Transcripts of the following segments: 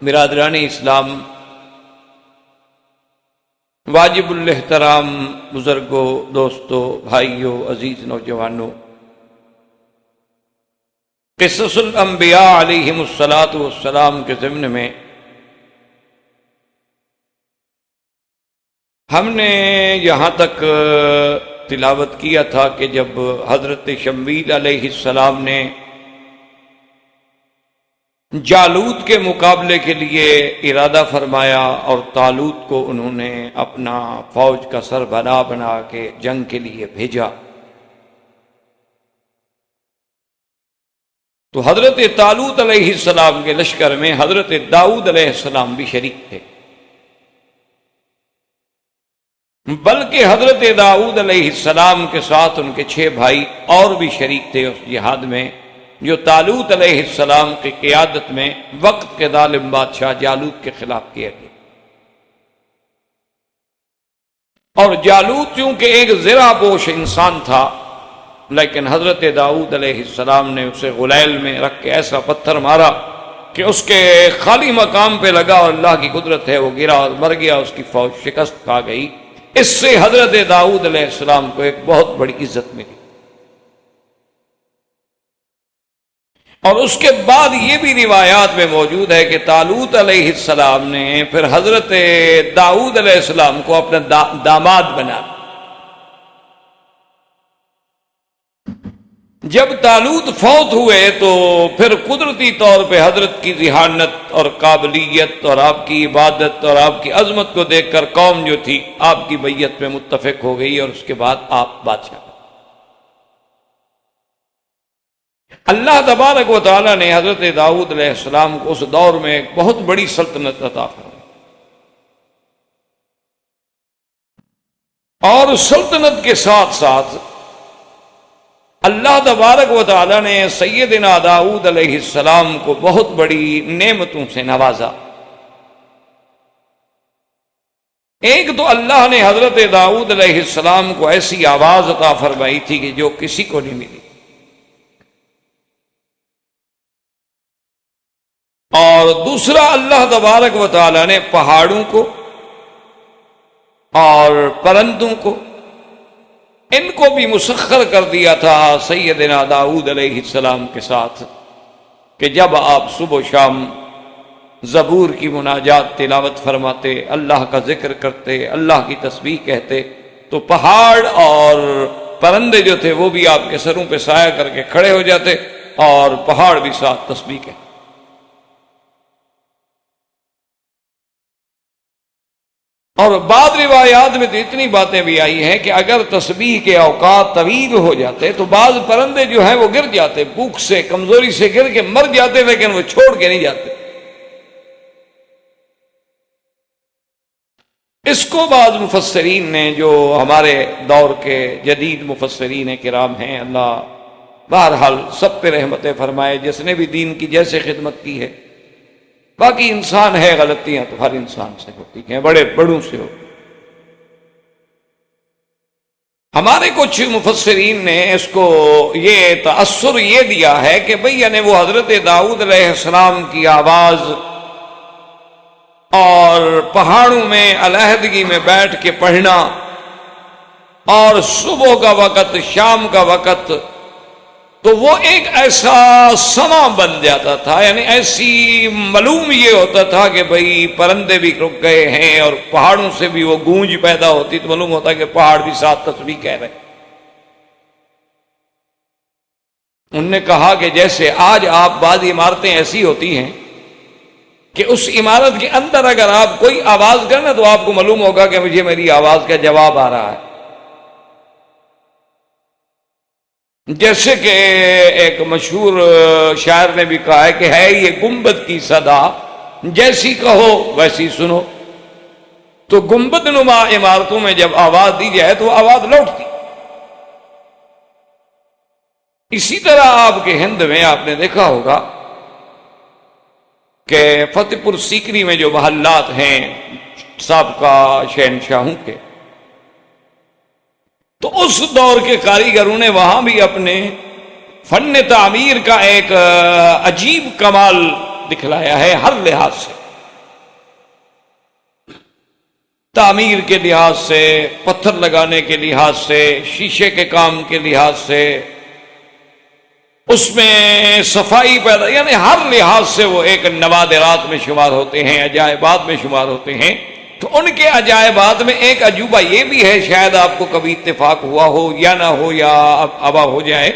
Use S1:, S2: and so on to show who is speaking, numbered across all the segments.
S1: برادران اسلام، واجب الاحترام بزرگوں، دوستوں، بھائیوں، عزیز نوجوانوں، قصص الانبیاء علیہم الصلاۃ والسلام کے ضمن میں ہم نے یہاں تک تلاوت کیا تھا کہ جب حضرت شمویل علیہ السلام نے جالوت کے مقابلے کے لیے ارادہ فرمایا اور طالوت کو انہوں نے اپنا فوج کا سربراہ بنا کے جنگ کے لیے بھیجا، تو حضرت طالوت علیہ السلام کے لشکر میں حضرت داؤد علیہ السلام بھی شریک تھے، بلکہ حضرت داؤد علیہ السلام کے ساتھ ان کے 6 بھائی اور بھی شریک تھے اس جہاد میں، جو طالوت علیہ السلام کی قیادت میں وقت کے ظالم بادشاہ جالوت کے خلاف کیا گیا۔ اور جالوت چونکہ ایک زرہ پوش انسان تھا، لیکن حضرت داؤد علیہ السلام نے اسے غلیل میں رکھ کے ایسا پتھر مارا کہ اس کے خالی مقام پہ لگا اور اللہ کی قدرت ہے وہ گرا اور مر گیا، اس کی فوج شکست کھا گئی۔ اس سے حضرت داؤد علیہ السلام کو ایک بہت بڑی عزت ملی۔ اور اس کے بعد یہ بھی روایات میں موجود ہے کہ طالوت علیہ السلام نے پھر حضرت داؤد علیہ السلام کو اپنا داماد بنا۔ جب طالوت فوت ہوئے تو پھر قدرتی طور پہ حضرت کی ذہانت اور قابلیت اور آپ کی عبادت اور آپ کی عظمت کو دیکھ کر قوم جو تھی آپ کی بیعت میں متفق ہو گئی، اور اس کے بعد آپ بادشاہ۔ اللہ تبارک و تعالی نے حضرت داؤد علیہ السلام کو اس دور میں ایک بہت بڑی سلطنت عطا فرمائی، اور سلطنت کے ساتھ ساتھ اللہ تبارک و تعالی نے سیدنا داؤد علیہ السلام کو بہت بڑی نعمتوں سے نوازا۔ ایک تو اللہ نے حضرت داؤد علیہ السلام کو ایسی آواز عطا فرمائی تھی کہ جو کسی کو نہیں ملی، اور دوسرا اللہ تبارک و تعالی نے پہاڑوں کو اور پرندوں کو ان کو بھی مسخر کر دیا تھا سیدنا داؤد علیہ السلام کے ساتھ، کہ جب آپ صبح و شام زبور کی مناجات تلاوت فرماتے، اللہ کا ذکر کرتے، اللہ کی تسبیح کہتے، تو پہاڑ اور پرندے جو تھے وہ بھی آپ کے سروں پہ سایہ کر کے کھڑے ہو جاتے، اور پہاڑ بھی ساتھ تسبیح کہتے۔ اور بعض روایات میں تو اتنی باتیں بھی آئی ہیں کہ اگر تسبیح کے اوقات طویل ہو جاتے تو بعض پرندے جو ہیں وہ گر جاتے، بھوک سے، کمزوری سے گر کے مر جاتے، لیکن وہ چھوڑ کے نہیں جاتے۔ اس کو بعض مفسرین نے، جو ہمارے دور کے جدید مفسرین کرام ہیں، اللہ بہرحال سب پہ رحمتیں فرمائے، جس نے بھی دین کی جیسے خدمت کی ہے، باقی انسان ہے، غلطیاں تو ہر انسان سے ہوتی ہیں، بڑے بڑوں سے ہو۔ ہمارے کچھ مفسرین نے اس کو یہ تأثر یہ دیا ہے کہ بھئی یعنی وہ حضرت داؤد علیہ السلام کی آواز اور پہاڑوں میں علیحدگی میں بیٹھ کے پڑھنا، اور صبح کا وقت، شام کا وقت، تو وہ ایک ایسا سما بن جاتا تھا، یعنی ایسی معلوم یہ ہوتا تھا کہ بھئی پرندے بھی رک گئے ہیں، اور پہاڑوں سے بھی وہ گونج پیدا ہوتی، تو معلوم ہوتا کہ پہاڑ بھی ساتھ تسبیح کہہ رہے۔ انہوں نے کہا کہ جیسے آج آپ بعض عمارتیں ایسی ہوتی ہیں کہ اس عمارت کے اندر اگر آپ کوئی آواز کرنا تو آپ کو معلوم ہوگا کہ مجھے میری آواز کا جواب آ رہا ہے۔ جیسے کہ ایک مشہور شاعر نے بھی کہا ہے کہ ہے یہ گنبد کی صدا، جیسی کہو ویسی سنو۔ تو گنبد نما عمارتوں میں جب آواز دی جائے تو آواز لوٹتی۔ اسی طرح آپ کے ہند میں آپ نے دیکھا ہوگا کہ فتح پور سیکری میں جو محلات ہیں سابقہ شہنشاہوں کے، تو اس دور کے کاریگروں نے وہاں بھی اپنے فن تعمیر کا ایک عجیب کمال دکھلایا ہے ہر لحاظ سے۔ تعمیر کے لحاظ سے، پتھر لگانے کے لحاظ سے، شیشے کے کام کے لحاظ سے، اس میں صفائی پیدا، یعنی ہر لحاظ سے وہ ایک نوادرات میں شمار ہوتے ہیں، عجائبات میں شمار ہوتے ہیں۔ تو ان کے عجائبات میں ایک عجوبہ یہ بھی ہے، شاید آپ کو کبھی اتفاق ہوا ہو یا نہ ہو یا ابا ہو جائے،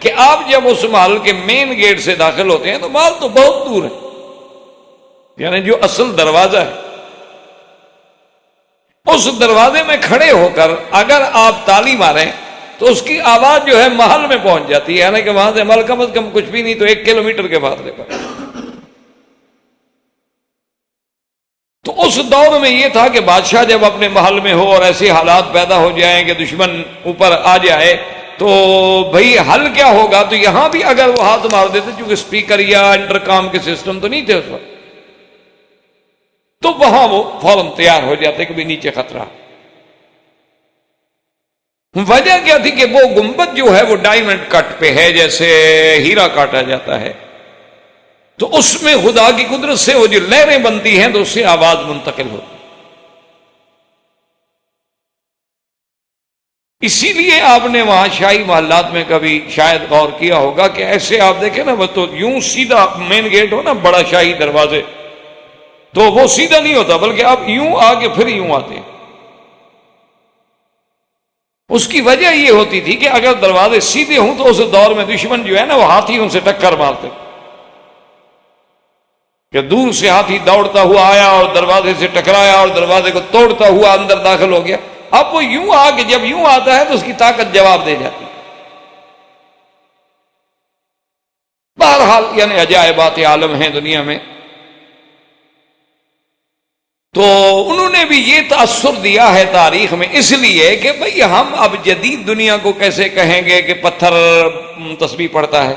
S1: کہ آپ جب اس محل کے مین گیٹ سے داخل ہوتے ہیں تو محل تو بہت دور ہے، یعنی جو اصل دروازہ ہے اس دروازے میں کھڑے ہو کر اگر آپ تالی ماریں تو اس کی آواز جو ہے محل میں پہنچ جاتی ہے، یعنی کہ وہاں سے محل کم از کم کچھ بھی نہیں تو 1 کلومیٹر کے فاصلے پر۔ تو اس دور میں یہ تھا کہ بادشاہ جب اپنے محل میں ہو اور ایسے حالات پیدا ہو جائیں کہ دشمن اوپر آ جائے تو بھئی حل کیا ہوگا؟ تو یہاں بھی اگر وہ ہاتھ مار دیتے، چونکہ اسپیکر یا انٹرکام کے سسٹم تو نہیں تھے اس وقت، تو وہاں وہ فوراً تیار ہو جاتے کہ بھی نیچے خطرہ۔ وجہ کیا تھی کہ وہ گنبد جو ہے وہ ڈائمنڈ کٹ پہ ہے، جیسے ہیرا کاٹا جاتا ہے، تو اس میں خدا کی قدرت سے وہ جو لہریں بنتی ہیں تو اس سے آواز منتقل ہوتی۔ اسی لیے آپ نے وہاں شاہی محلات میں کبھی شاید غور کیا ہوگا کہ ایسے آپ دیکھیں نا، وہ تو یوں سیدھا مین گیٹ ہو نا، بڑا شاہی دروازے، تو وہ سیدھا نہیں ہوتا بلکہ آپ یوں آگے پھر یوں آتے ہیں۔ اس کی وجہ یہ ہوتی تھی کہ اگر دروازے سیدھے ہوں تو اس دور میں دشمن جو ہے نا وہ ہاتھیوں سے ٹکر مارتے، کہ دور سے ہاتھی دوڑتا ہوا آیا اور دروازے سے ٹکرایا اور دروازے کو توڑتا ہوا اندر داخل ہو گیا۔ اب وہ یوں آ کے جب یوں آتا ہے تو اس کی طاقت جواب دے جاتی۔ بہرحال یعنی عجائبات عالم ہیں دنیا میں۔ تو انہوں نے بھی یہ تاثر دیا ہے تاریخ میں، اس لیے کہ بھئی ہم اب جدید دنیا کو کیسے کہیں گے کہ پتھر تسبیح پڑھتا ہے؟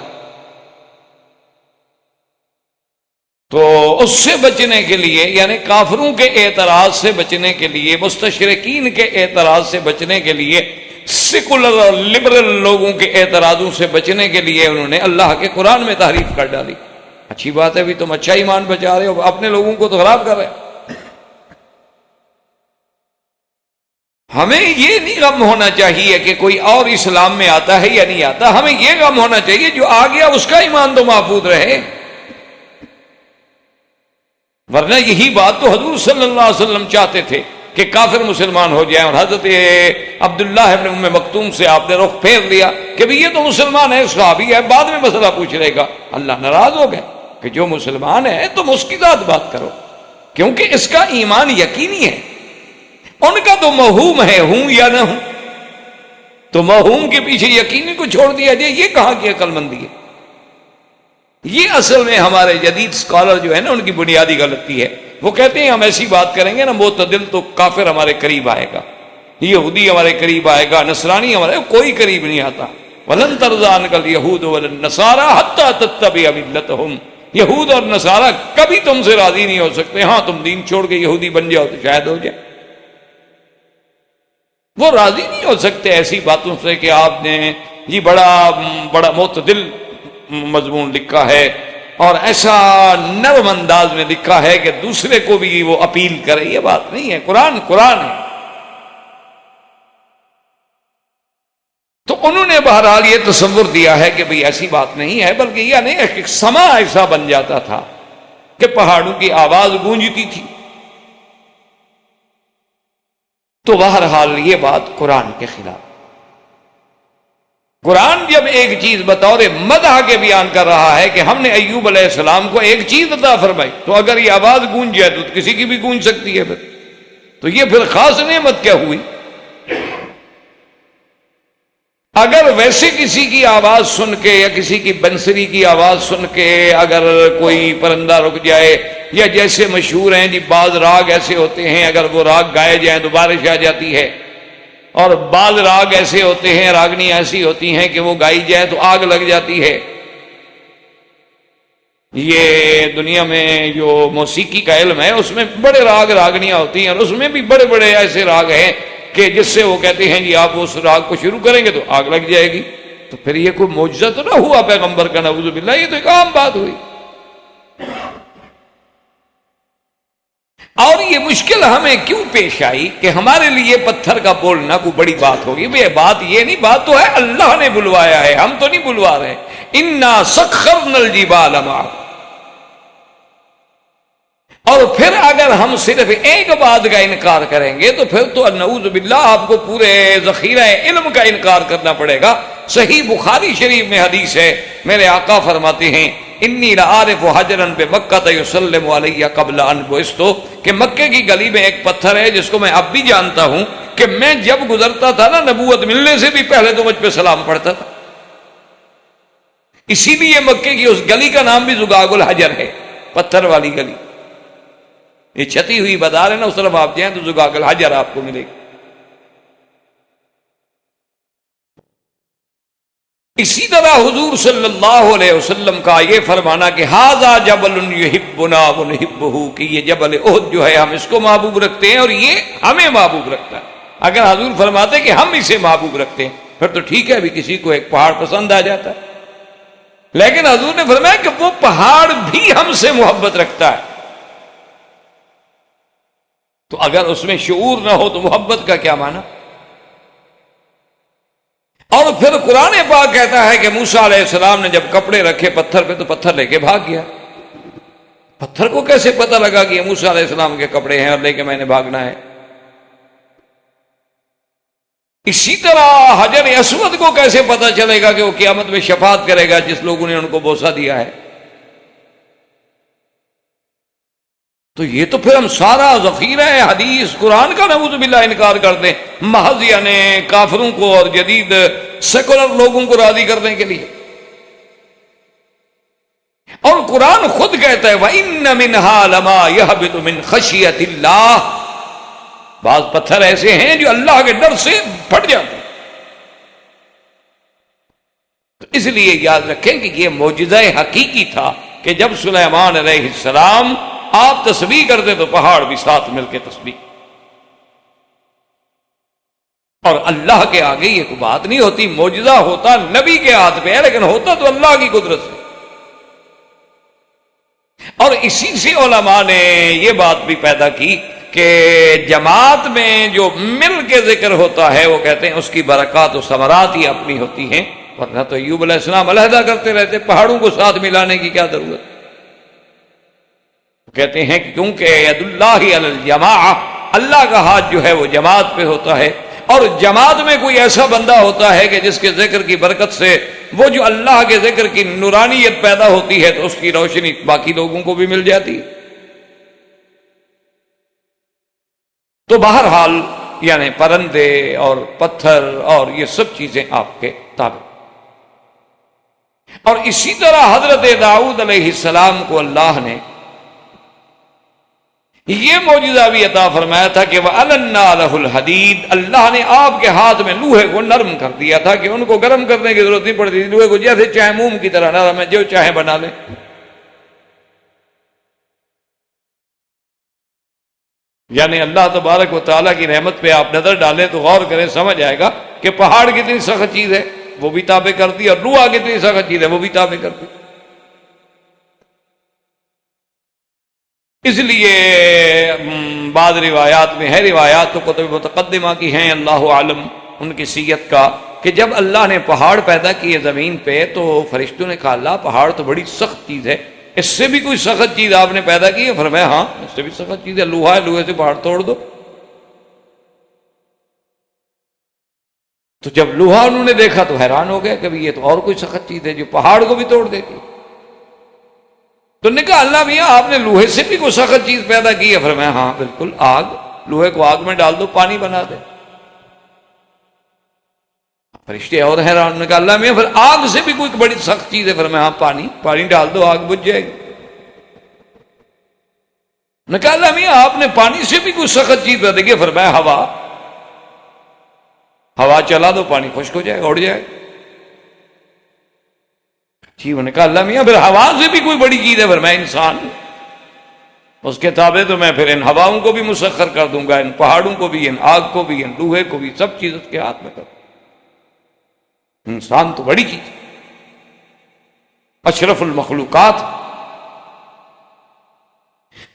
S1: تو اس سے بچنے کے لیے، یعنی کافروں کے اعتراض سے بچنے کے لیے، مستشرقین کے اعتراض سے بچنے کے لیے، سیکولر اور لبرل لوگوں کے اعتراضوں سے بچنے کے لیے انہوں نے اللہ کے قرآن میں تحریف کر ڈالی۔ اچھی بات ہے، بھی تم اچھا ایمان بچا رہے ہو، اپنے لوگوں کو تو خراب کر رہے ہو۔ ہمیں یہ نہیں غم ہونا چاہیے کہ کوئی اور اسلام میں آتا ہے یا نہیں آتا، ہمیں یہ غم ہونا چاہیے جو آ گیا اس کا ایمان تو محفوظ رہے۔ ورنہ یہی بات تو حضور صلی اللہ علیہ وسلم چاہتے تھے کہ کافر مسلمان ہو جائیں، اور حضرت عبداللہ ابن ام مکتوم سے آپ نے رخ پھیر لیا کہ بھی یہ تو مسلمان ہے، صحابی ہے، بعد میں مسئلہ پوچھ لے گا۔ اللہ ناراض ہو گئے کہ جو مسلمان ہے تم اس کی ذات بات کرو، کیونکہ اس کا ایمان یقینی ہے، ان کا تو موہوم ہے، ہوں یا نہ ہوں۔ تو موہوم کے پیچھے یقینی کو چھوڑ دیا جائے، یہ کہاں کی عقل مندی ہے؟ یہ اصل میں ہمارے جدید اسکالر جو ہے نا ان کی بنیادی غلطی ہے۔ وہ کہتے ہیں ہم ایسی بات کریں گے نا معتدل تو کافر ہمارے قریب آئے گا، یہودی ہمارے قریب آئے گا، نصرانی ہمارے، کوئی قریب نہیں آتا۔ وَلَن تَرْضَىٰ عَنْكَ الْيَهُودُ وَلَا النَّصَارَىٰ حَتَّىٰ تَتَّبِعَ مِلَّتَهُمْ۔ یہود اور نصارہ کبھی تم سے راضی نہیں ہو سکتے، ہاں تم دین چھوڑ کے یہودی بن جاؤ تو شاید ہو جائے۔ وہ راضی نہیں ہو سکتے ایسی باتوں سے کہ آپ نے یہ بڑا معتدل مضمون لکھا ہے اور ایسا نرم انداز میں لکھا ہے کہ دوسرے کو بھی وہ اپیل کرے۔ یہ بات نہیں ہے، قرآن قرآن ہے۔ تو انہوں نے بہرحال یہ تصور دیا ہے کہ بھئی ایسی بات نہیں ہے، بلکہ یہ نہیں، ایک سما ایسا بن جاتا تھا کہ پہاڑوں کی آواز گونجتی تھی۔ تو بہرحال یہ بات قرآن کے خلاف۔ قرآن جب ایک چیز بطور مدح کے بیان کر رہا ہے کہ ہم نے ایوب علیہ السلام کو ایک چیز عطا فرمائی، تو اگر یہ آواز گونج جائے تو کسی کی بھی گونج سکتی ہے، تو یہ پھر خاص نعمت کیا ہوئی؟ اگر ویسے کسی کی آواز سن کے یا کسی کی بنسری کی آواز سن کے اگر کوئی پرندہ رک جائے، یا جیسے مشہور ہیں جی بعض راگ ایسے ہوتے ہیں اگر وہ راگ گائے جائیں تو بارش آ جاتی ہے، اور بعض راگ ایسے ہوتے ہیں، راگنی ایسی ہوتی ہیں کہ وہ گائی جائے تو آگ لگ جاتی ہے۔ یہ دنیا میں جو موسیقی کا علم ہے اس میں بڑے راگ راگنیاں ہوتی ہیں، اور اس میں بھی بڑے بڑے ایسے راگ ہیں کہ جس سے وہ کہتے ہیں جی آپ اس راگ کو شروع کریں گے تو آگ لگ جائے گی۔ تو پھر یہ کوئی معجزہ تو نہ ہوا پیغمبر کا، نعوذ باللہ، یہ تو ایک عام بات ہوئی۔ اور یہ مشکل ہمیں کیوں پیش آئی کہ ہمارے لیے پتھر کا بولنا کوئی بڑی بات ہوگی؟ بھئی بات یہ نہیں، بات تو ہے اللہ نے بلوایا ہے، ہم تو نہیں بلوا رہے۔ انا سخرنا الجبال معه، اور پھر اگر ہم صرف ایک بات کا انکار کریں گے تو پھر تو نعوذ باللہ آپ کو پورے ذخیرہ علم کا انکار کرنا پڑے گا۔ صحیح بخاری شریف میں حدیث ہے، میرے آقا فرماتے ہیں انی لعارف حجرا بمکہ یسلم علی قبل ان بعثت، کہ مکے کی گلی میں ایک پتھر ہے جس کو میں اب بھی جانتا ہوں کہ میں جب گزرتا تھا نا نبوت ملنے سے بھی پہلے تو مجھ پہ سلام پڑھتا تھا۔ اسی لیے مکے کی اس گلی کا نام بھی زگاگ الحجر ہے، پتھر والی گلی۔ یہ چھتی ہوئی بازار ہے نا، اس طرف آپ جائیں تو زگاگ الحجر آپ کو ملے گی۔ اسی طرح حضور صلی اللہ علیہ وسلم کا یہ فرمانا کہ ھذا جبل یحبنا ونحبہ، کہ یہ جبل احد جو ہے ہم اس کو محبوب رکھتے ہیں اور یہ ہمیں محبوب رکھتا ہے۔ اگر حضور فرماتے کہ ہم اسے محبوب رکھتے ہیں پھر تو ٹھیک ہے، ابھی کسی کو ایک پہاڑ پسند آ جاتا ہے، لیکن حضور نے فرمایا کہ وہ پہاڑ بھی ہم سے محبت رکھتا ہے۔ تو اگر اس میں شعور نہ ہو تو محبت کا کیا معنی؟ اور پھر قرآن پاک کہتا ہے کہ موسیٰ علیہ السلام نے جب کپڑے رکھے پتھر پہ تو پتھر لے کے بھاگ گیا۔ پتھر کو کیسے پتہ لگا کہ یہ موسیٰ علیہ السلام کے کپڑے ہیں اور لے کے میں نے بھاگنا ہے؟ اسی طرح حجر اسود کو کیسے پتہ چلے گا کہ وہ قیامت میں شفاعت کرے گا جس لوگوں نے ان کو بوسہ دیا ہے؟ تو یہ تو پھر ہم سارا ذخیرہ حدیث قرآن کا نعوذ باللہ انکار کر دیں، محض یعنی کافروں کو اور جدید سیکولر لوگوں کو راضی کرنے کے لیے۔ اور قرآن خود کہتا ہے وَإِنَّ مِنْهَا لَمَا يَهْبِطُ مِنْ خَشْيَةِ اللَّهِ، بعض پتھر ایسے ہیں جو اللہ کے ڈر سے پھٹ جاتے ہیں۔ تو اس لیے یاد رکھیں کہ یہ معجزہ حقیقی تھا کہ جب سلیمان علیہ السلام آپ تسبیح کرتے تو پہاڑ بھی ساتھ مل کے تسبیح۔ اور اللہ کے آگے یہ کوئی بات نہیں ہوتی، معجزہ ہوتا نبی کے ہاتھ پہ ہے لیکن ہوتا تو اللہ کی قدرت سے۔ اور اسی سے علماء نے یہ بات بھی پیدا کی کہ جماعت میں جو مل کے ذکر ہوتا ہے وہ کہتے ہیں اس کی برکات و ثمرات ہی اپنی ہوتی ہیں، ورنہ تو ایوب علیہ السلام علیحدہ کرتے رہتے، پہاڑوں کو ساتھ ملانے کی کیا ضرورت؟ کہتے ہیں کہ کیونکہ ید اللہ علی الجماع، اللہ کا ہاتھ جو ہے وہ جماعت پہ ہوتا ہے، اور جماعت میں کوئی ایسا بندہ ہوتا ہے کہ جس کے ذکر کی برکت سے وہ جو اللہ کے ذکر کی نورانیت پیدا ہوتی ہے تو اس کی روشنی باقی لوگوں کو بھی مل جاتی ہے۔ تو بہرحال یعنی پرندے اور پتھر اور یہ سب چیزیں آپ کے تابع۔ اور اسی طرح حضرت داؤد علیہ السلام کو اللہ نے یہ معجزہ بھی عطا فرمایا تھا کہ وَأَلَنَّا لَهُ الْحَدِيدَ، اللہ نے آپ کے ہاتھ میں لوہے کو نرم کر دیا تھا کہ ان کو گرم کرنے کی ضرورت نہیں پڑتی، لوہے کو جیسے چاہے موم کی طرح نرم ہے، جو چاہے بنا لیں۔ یعنی اللہ تبارک و تعالیٰ کی رحمت پہ آپ نظر ڈالیں تو غور کریں، سمجھ آئے گا کہ پہاڑ کتنی سخت چیز ہے وہ بھی تابع کرتی، اور لوہا کتنی سخت چیز ہے وہ بھی تابع کرتی۔ اس لیے بعض روایات میں ہے، روایات تو کتب متقدمہ کی ہیں، اللہ عالم ان کی صیت کا، کہ جب اللہ نے پہاڑ پیدا کیے زمین پہ تو فرشتوں نے کہا اللہ پہاڑ تو بڑی سخت چیز ہے، اس سے بھی کوئی سخت چیز آپ نے پیدا کی ہے؟ فرمایا ہاں اس سے بھی سخت چیز ہے، لوہا ہے، لوہے سے پہاڑ توڑ دو۔ تو جب لوہا انہوں نے دیکھا تو حیران ہو گئے، کبھی یہ تو اور کوئی سخت چیز ہے جو پہاڑ کو بھی توڑ دیتی۔ تو نے کہا اللہ میاں آپ نے لوہے سے بھی کوئی سخت چیز پیدا کی ہے؟ فرمایا ہاں بالکل، آگ، لوہے کو آگ میں ڈال دو پانی بنا دے۔ فرشتے اور حیران، نے کہا اللہ میاں پھر آگ سے بھی کوئی بڑی سخت چیز ہے؟ فرمایا ہاں پانی، پانی ڈال دو آگ بجھ جائے گی۔ نے کہا اللہ میاں آپ نے پانی سے بھی کوئی سخت چیز پیدا کی؟ فرمایا ہوا، ہوا چلا دو پانی خشک ہو جائے گا، اڑ جائے گا۔ جی انہوں نے کہا اللہ میاں پھر ہوا سے بھی کوئی بڑی چیز ہے؟ فرمایا انسان، اس کے تابع تو میں پھر ان ہواؤں کو بھی مسخر کر دوں گا، ان پہاڑوں کو بھی، ان آگ کو بھی، ان لوہے کو بھی، سب چیز اس کے ہاتھ میں کر دوں۔ انسان تو بڑی چیز، اشرف المخلوقات۔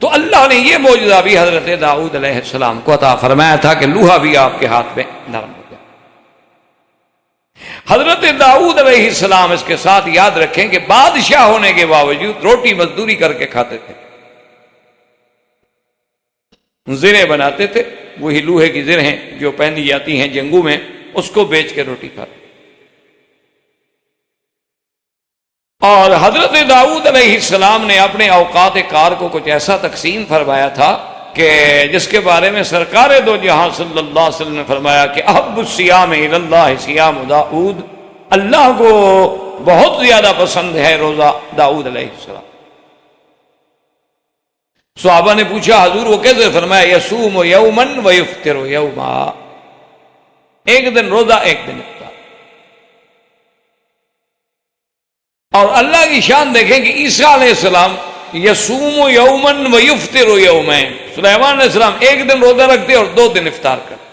S1: تو اللہ نے یہ معجزہ بھی حضرت داؤد علیہ السلام کو عطا فرمایا تھا کہ لوہا بھی آپ کے ہاتھ میں نرم ہو گیا۔ حضرت داؤد علیہ السلام، اس کے ساتھ یاد رکھیں کہ بادشاہ ہونے کے باوجود روٹی مزدوری کر کے کھاتے تھے، زریں بناتے تھے، وہی لوہے کی زرہیں جو پہنی جاتی ہیں جنگوں میں، اس کو بیچ کے روٹی کھاتے۔ اور حضرت داؤد علیہ السلام نے اپنے اوقات کار کو کچھ ایسا تقسیم فرمایا تھا کہ جس کے بارے میں سرکار دو جہاں صلی اللہ علیہ وسلم نے فرمایا کہ احب الصیام الی اللہ صیام داؤد، اللہ کو بہت زیادہ پسند ہے روزہ داؤد علیہ السلام۔ صحابہ نے پوچھا حضور وہ کیسے؟ فرمایا یصوم یوما ویفطر یوما، ایک دن روزہ ایک دن افطار۔ اور اللہ کی شان دیکھیں کہ عیسیٰ علیہ السلام یصوم یوما ویفطر یومین، سلیمان علیہ السلام ایک دن روزہ رکھتے اور 2 دن افطار کرتے،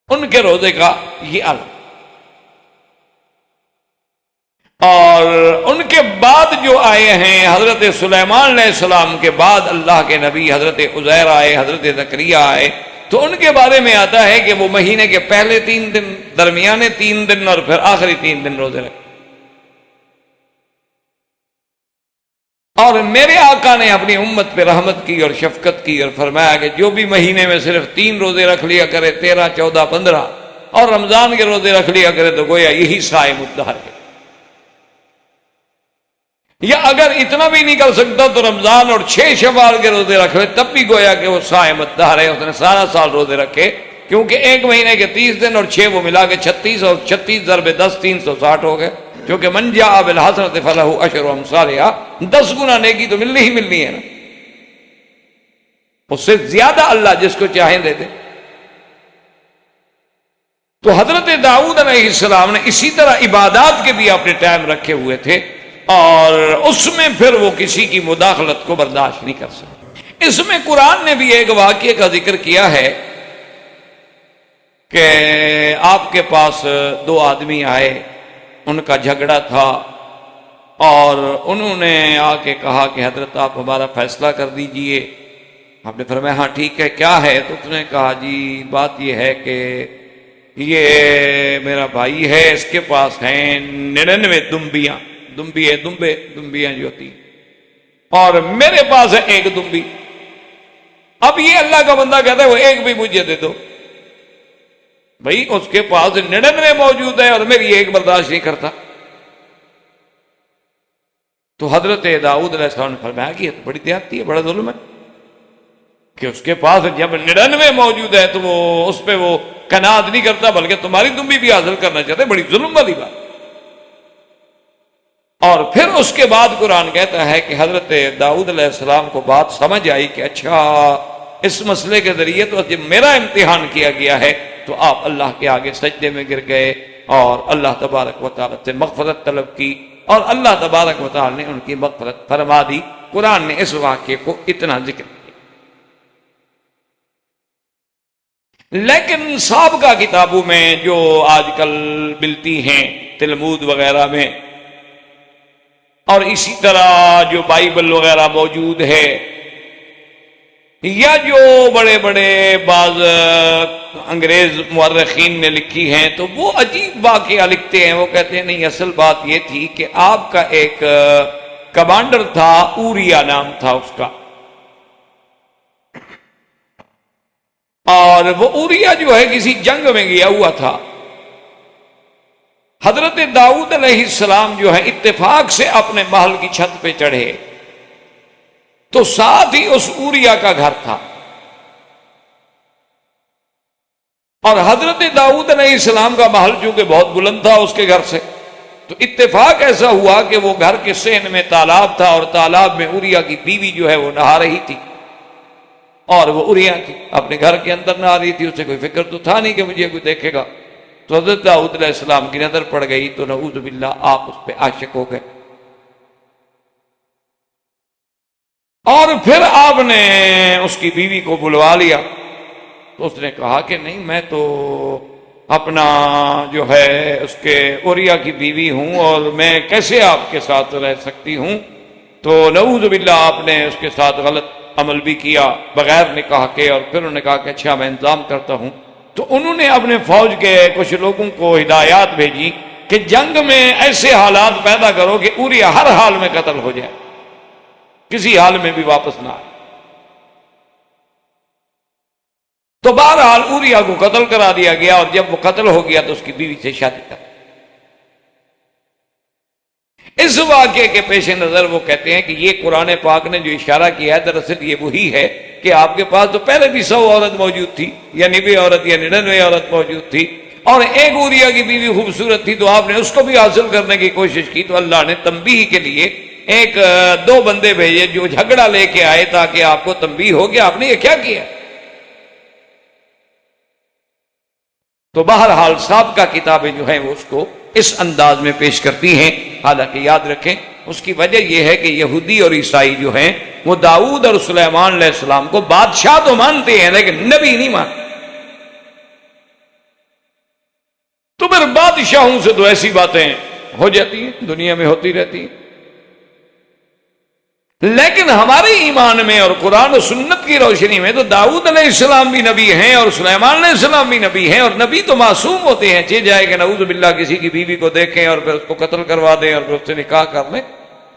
S1: ان کے روزے کا یہ الگ۔ اور ان کے بعد جو آئے ہیں حضرت سلیمان علیہ السلام کے بعد اللہ کے نبی حضرت عزیر آئے، حضرت زکریا آئے، تو ان کے بارے میں آتا ہے کہ وہ مہینے کے پہلے 3 دن، درمیانے 3 دن اور پھر آخری 3 دن روزے رکھتے۔ اور میرے آقا نے اپنی امت پہ رحمت کی اور شفقت کی اور فرمایا کہ جو بھی مہینے میں صرف 3 روزے رکھ لیا کرے، 13، 14، 15، اور رمضان کے روزے رکھ لیا کرے تو گویا یہی صائم الدہر ہے۔ یا اگر اتنا بھی نہیں کر سکتا تو رمضان اور 6 شوال کے روزے رکھ لے، تب بھی گویا کہ وہ صائم الدہر ہے، اس نے سارا سال روزے رکھے، کیونکہ ایک مہینے کے 30 دن اور 6 وہ ملا کے 36، اور 36 ضرب 10 360 ہو گئے، کیونکہ من جاء بالحسنۃ فلہ عشر امثالھا، 10 گنا نیکی تو ملنی ہی ملنی ہے نا، اس سے زیادہ اللہ جس کو چاہیں دے دے۔ تو حضرت داؤد علیہ السلام نے اسی طرح عبادات کے بھی اپنے ٹائم رکھے ہوئے تھے، اور اس میں پھر وہ کسی کی مداخلت کو برداشت نہیں کر سکتے۔ اس میں قرآن نے بھی ایک واقعے کا ذکر کیا ہے کہ آپ کے پاس 2 آدمی آئے، ان کا جھگڑا تھا، اور انہوں نے آ کے کہا کہ حضرت آپ ہمارا فیصلہ کر دیجئے۔ آپ نے فرمایا ہاں ٹھیک ہے، کیا ہے؟ تو اس نے کہا جی بات یہ ہے کہ یہ میرا بھائی ہے، اس کے پاس ہیں 99 دمبیاں، دمبیاں جو ہوتی، اور میرے پاس ہے 1 دمبی۔ اب یہ اللہ کا بندہ کہتا ہے وہ 1 بھی مجھے دے دو۔ بھائی اس کے پاس 99 موجود ہے اور میری 1 برداشت نہیں کرتا۔ تو حضرت داؤد علیہ السلام نے فرمایا کہ یہ تو بڑی زیادتی ہے، بڑا ظلم ہے کہ اس کے پاس جب 99 موجود ہے تو وہ اس پہ وہ کناعت نہیں کرتا، بلکہ تمہاری دمبی بھی حاصل کرنا چاہتے، بڑی ظلم والی بات۔ اور پھر اس کے بعد قرآن کہتا ہے کہ حضرت داؤد علیہ السلام کو بات سمجھ آئی کہ اچھا اس مسئلے کے ذریعے تو جب میرا امتحان کیا گیا ہے، تو آپ اللہ کے آگے سجدے میں گر گئے اور اللہ تبارک و تعالیٰ سے مغفرت طلب کی، اور اللہ تبارک و تعالیٰ نے ان کی مغفرت فرما دی۔ قرآن نے اس واقعے کو اتنا ذکر کیا۔ لیکن سابقہ کتابوں میں جو آج کل ملتی ہیں تلمود وغیرہ میں، اور اسی طرح جو بائبل وغیرہ موجود ہے، یا جو بڑے بڑے بعض انگریز مورخین نے لکھی ہیں، تو وہ عجیب واقعہ لکھتے ہیں۔ وہ کہتے ہیں نہیں، اصل بات یہ تھی کہ آپ کا ایک کمانڈر تھا، اوریا نام تھا اس کا، اور وہ اوریا جو ہے کسی جنگ میں گیا ہوا تھا۔ حضرت داؤد علیہ السلام جو ہے اتفاق سے اپنے محل کی چھت پہ چڑھے، تو ساتھ ہی اس اوریا کا گھر تھا، اور حضرت داؤد علیہ السلام کا محل چونکہ بہت بلند تھا اس کے گھر سے، تو اتفاق ایسا ہوا کہ وہ گھر کے صحن میں تالاب تھا، اور تالاب میں اوریا کی بیوی جو ہے وہ نہا رہی تھی، اور وہ اوریا کی اپنے گھر کے اندر نہا رہی تھی۔ اسے کوئی فکر تو تھا نہیں کہ مجھے کوئی دیکھے گا۔ تو حضرت داؤد علیہ السلام کی نظر پڑ گئی تو نعوذ باللہ آپ اس پہ عاشق ہو گئے، اور پھر آپ نے اس کی بیوی کو بلوا لیا۔ تو اس نے کہا کہ نہیں، میں تو اپنا جو ہے اس کے اوریا کی بیوی ہوں، اور میں کیسے آپ کے ساتھ رہ سکتی ہوں؟ تو نعوذ باللہ آپ نے اس کے ساتھ غلط عمل بھی کیا بغیر نکاح کے، اور پھر انہوں نے کہا کہ اچھا میں انتظام کرتا ہوں. تو انہوں نے اپنے فوج کے کچھ لوگوں کو ہدایات بھیجی کہ جنگ میں ایسے حالات پیدا کرو کہ اوریا ہر حال میں قتل ہو جائے، کسی حال میں بھی واپس نہ آئے. تو بہرحال اوریا کو قتل کرا دیا گیا، اور جب وہ قتل ہو گیا تو اس کی بیوی سے شادی کر. اس واقعے کے پیش نظر وہ کہتے ہیں کہ یہ قرآن پاک نے جو اشارہ کیا ہے دراصل یہ وہی ہے کہ آپ کے پاس تو پہلے بھی 100 عورت موجود تھی، یا 90 عورت یا 99 عورت موجود تھی، اور ایک اوریا کی بیوی خوبصورت تھی تو آپ نے اس کو بھی حاصل کرنے کی کوشش کی. تو اللہ نے تنبیہ کے لیے ایک 2 بندے بھیجے جو جھگڑا لے کے آئے تاکہ آپ کو تنبیہ ہو کہ آپ نے یہ کیا کیا. تو بہرحال سابقہ کتابیں جو ہیں وہ اس کو اس انداز میں پیش کرتی ہیں. حالانکہ یاد رکھیں اس کی وجہ یہ ہے کہ یہودی اور عیسائی جو ہیں وہ داؤد اور سلیمان علیہ السلام کو بادشاہ تو مانتے ہیں لیکن نبی نہیں مانتے. تو پھر بادشاہوں سے تو ایسی باتیں ہو جاتی ہیں، دنیا میں ہوتی رہتی ہیں. لیکن ہمارے ایمان میں اور قرآن و سنت کی روشنی میں تو داؤد علیہ السلام بھی نبی ہیں اور سلیمان علیہ السلام بھی نبی ہیں، اور نبی تو معصوم ہوتے ہیں. چہ جائے کہ نعوذ باللہ کسی کی بیوی کو دیکھیں اور پھر اس کو قتل کروا دیں اور پھر اس سے نکاح کر لیں،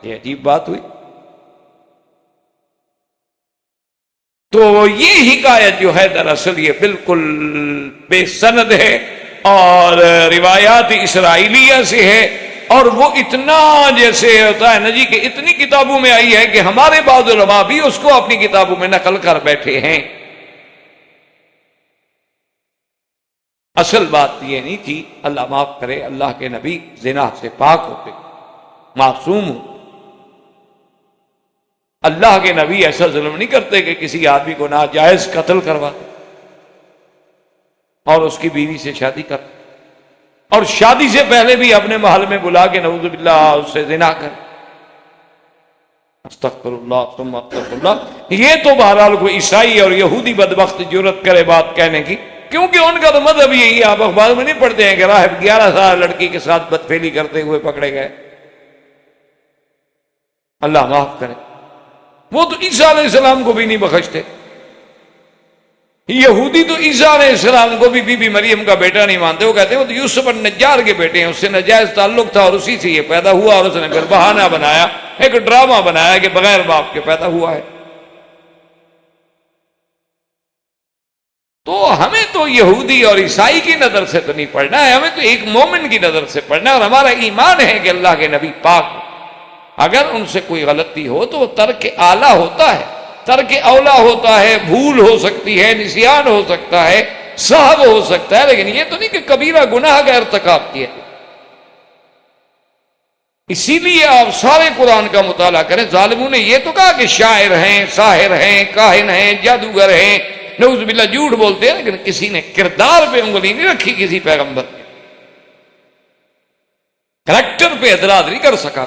S1: یہ عجیب بات ہوئی. تو یہ حکایت جو ہے دراصل یہ بالکل بے سند ہے اور روایات اسرائیلیہ سے ہے، اور وہ اتنا جیسے ہوتا ہے نا جی کہ اتنی کتابوں میں آئی ہے کہ ہمارے بعض علماء بھی اس کو اپنی کتابوں میں نقل کر بیٹھے ہیں. اصل بات یہ نہیں تھی، اللہ معاف کرے، اللہ کے نبی زنا سے پاک ہوتے، معصوم ہو. اللہ کے نبی ایسا ظلم نہیں کرتے کہ کسی آدمی کو ناجائز قتل کرواتے اور اس کی بیوی سے شادی کرتے، اور شادی سے پہلے بھی اپنے محل میں بلا کے نعوذ باللہ اس سے زنا کر. استغفر اللہ ثم استغفر اللہ. یہ تو بہرحال کوئی عیسائی اور یہودی بدبخت جرأت کرے بات کہنے کی، کیونکہ ان کا تو مذہب یہی ہے. آپ اخبار میں نہیں پڑھتے ہیں کہ راہب 11 سال لڑکی کے ساتھ بدفعلی کرتے ہوئے پکڑے گئے. اللہ معاف کرے. وہ تو عیسیٰ علیہ السلام کو بھی نہیں بخشتے. یہودی تو عیسیٰ علیہ السلام کو بھی بی بی مریم کا بیٹا نہیں مانتے. وہ کہتے ہیں وہ تو یوسف النجار کے بیٹے ہیں، اس سے ناجائز تعلق تھا اور اسی سے یہ پیدا ہوا، اور اس نے پھر بہانہ بنایا، ایک ڈرامہ بنایا کہ بغیر باپ کے پیدا ہوا ہے. تو ہمیں تو یہودی اور عیسائی کی نظر سے تو نہیں پڑھنا ہے، ہمیں تو ایک مومن کی نظر سے پڑھنا ہے. اور ہمارا ایمان ہے کہ اللہ کے نبی پاک ہو. اگر ان سے کوئی غلطی ہو تو وہ ترک اعلیٰ ہوتا ہے، ترک اولا ہوتا ہے، بھول ہو سکتی ہے، نسیان ہو سکتا ہے، سہو ہو سکتا ہے، لیکن یہ تو نہیں کہ کبیرہ گناہ کا ارتکاب کیا. اسی لیے آپ سارے قرآن کا مطالعہ کریں. ظالموں نے یہ تو کہا کہ شاعر ہیں، ساحر ہیں، کاہن ہیں، جادوگر ہیں، نعوذ باللہ جھوٹ بولتے ہیں، لیکن کسی نے کردار پہ انگلی نہیں رکھی کسی پیغمبر کے، کریکٹر پہ اعتراض نہیں کر سکا.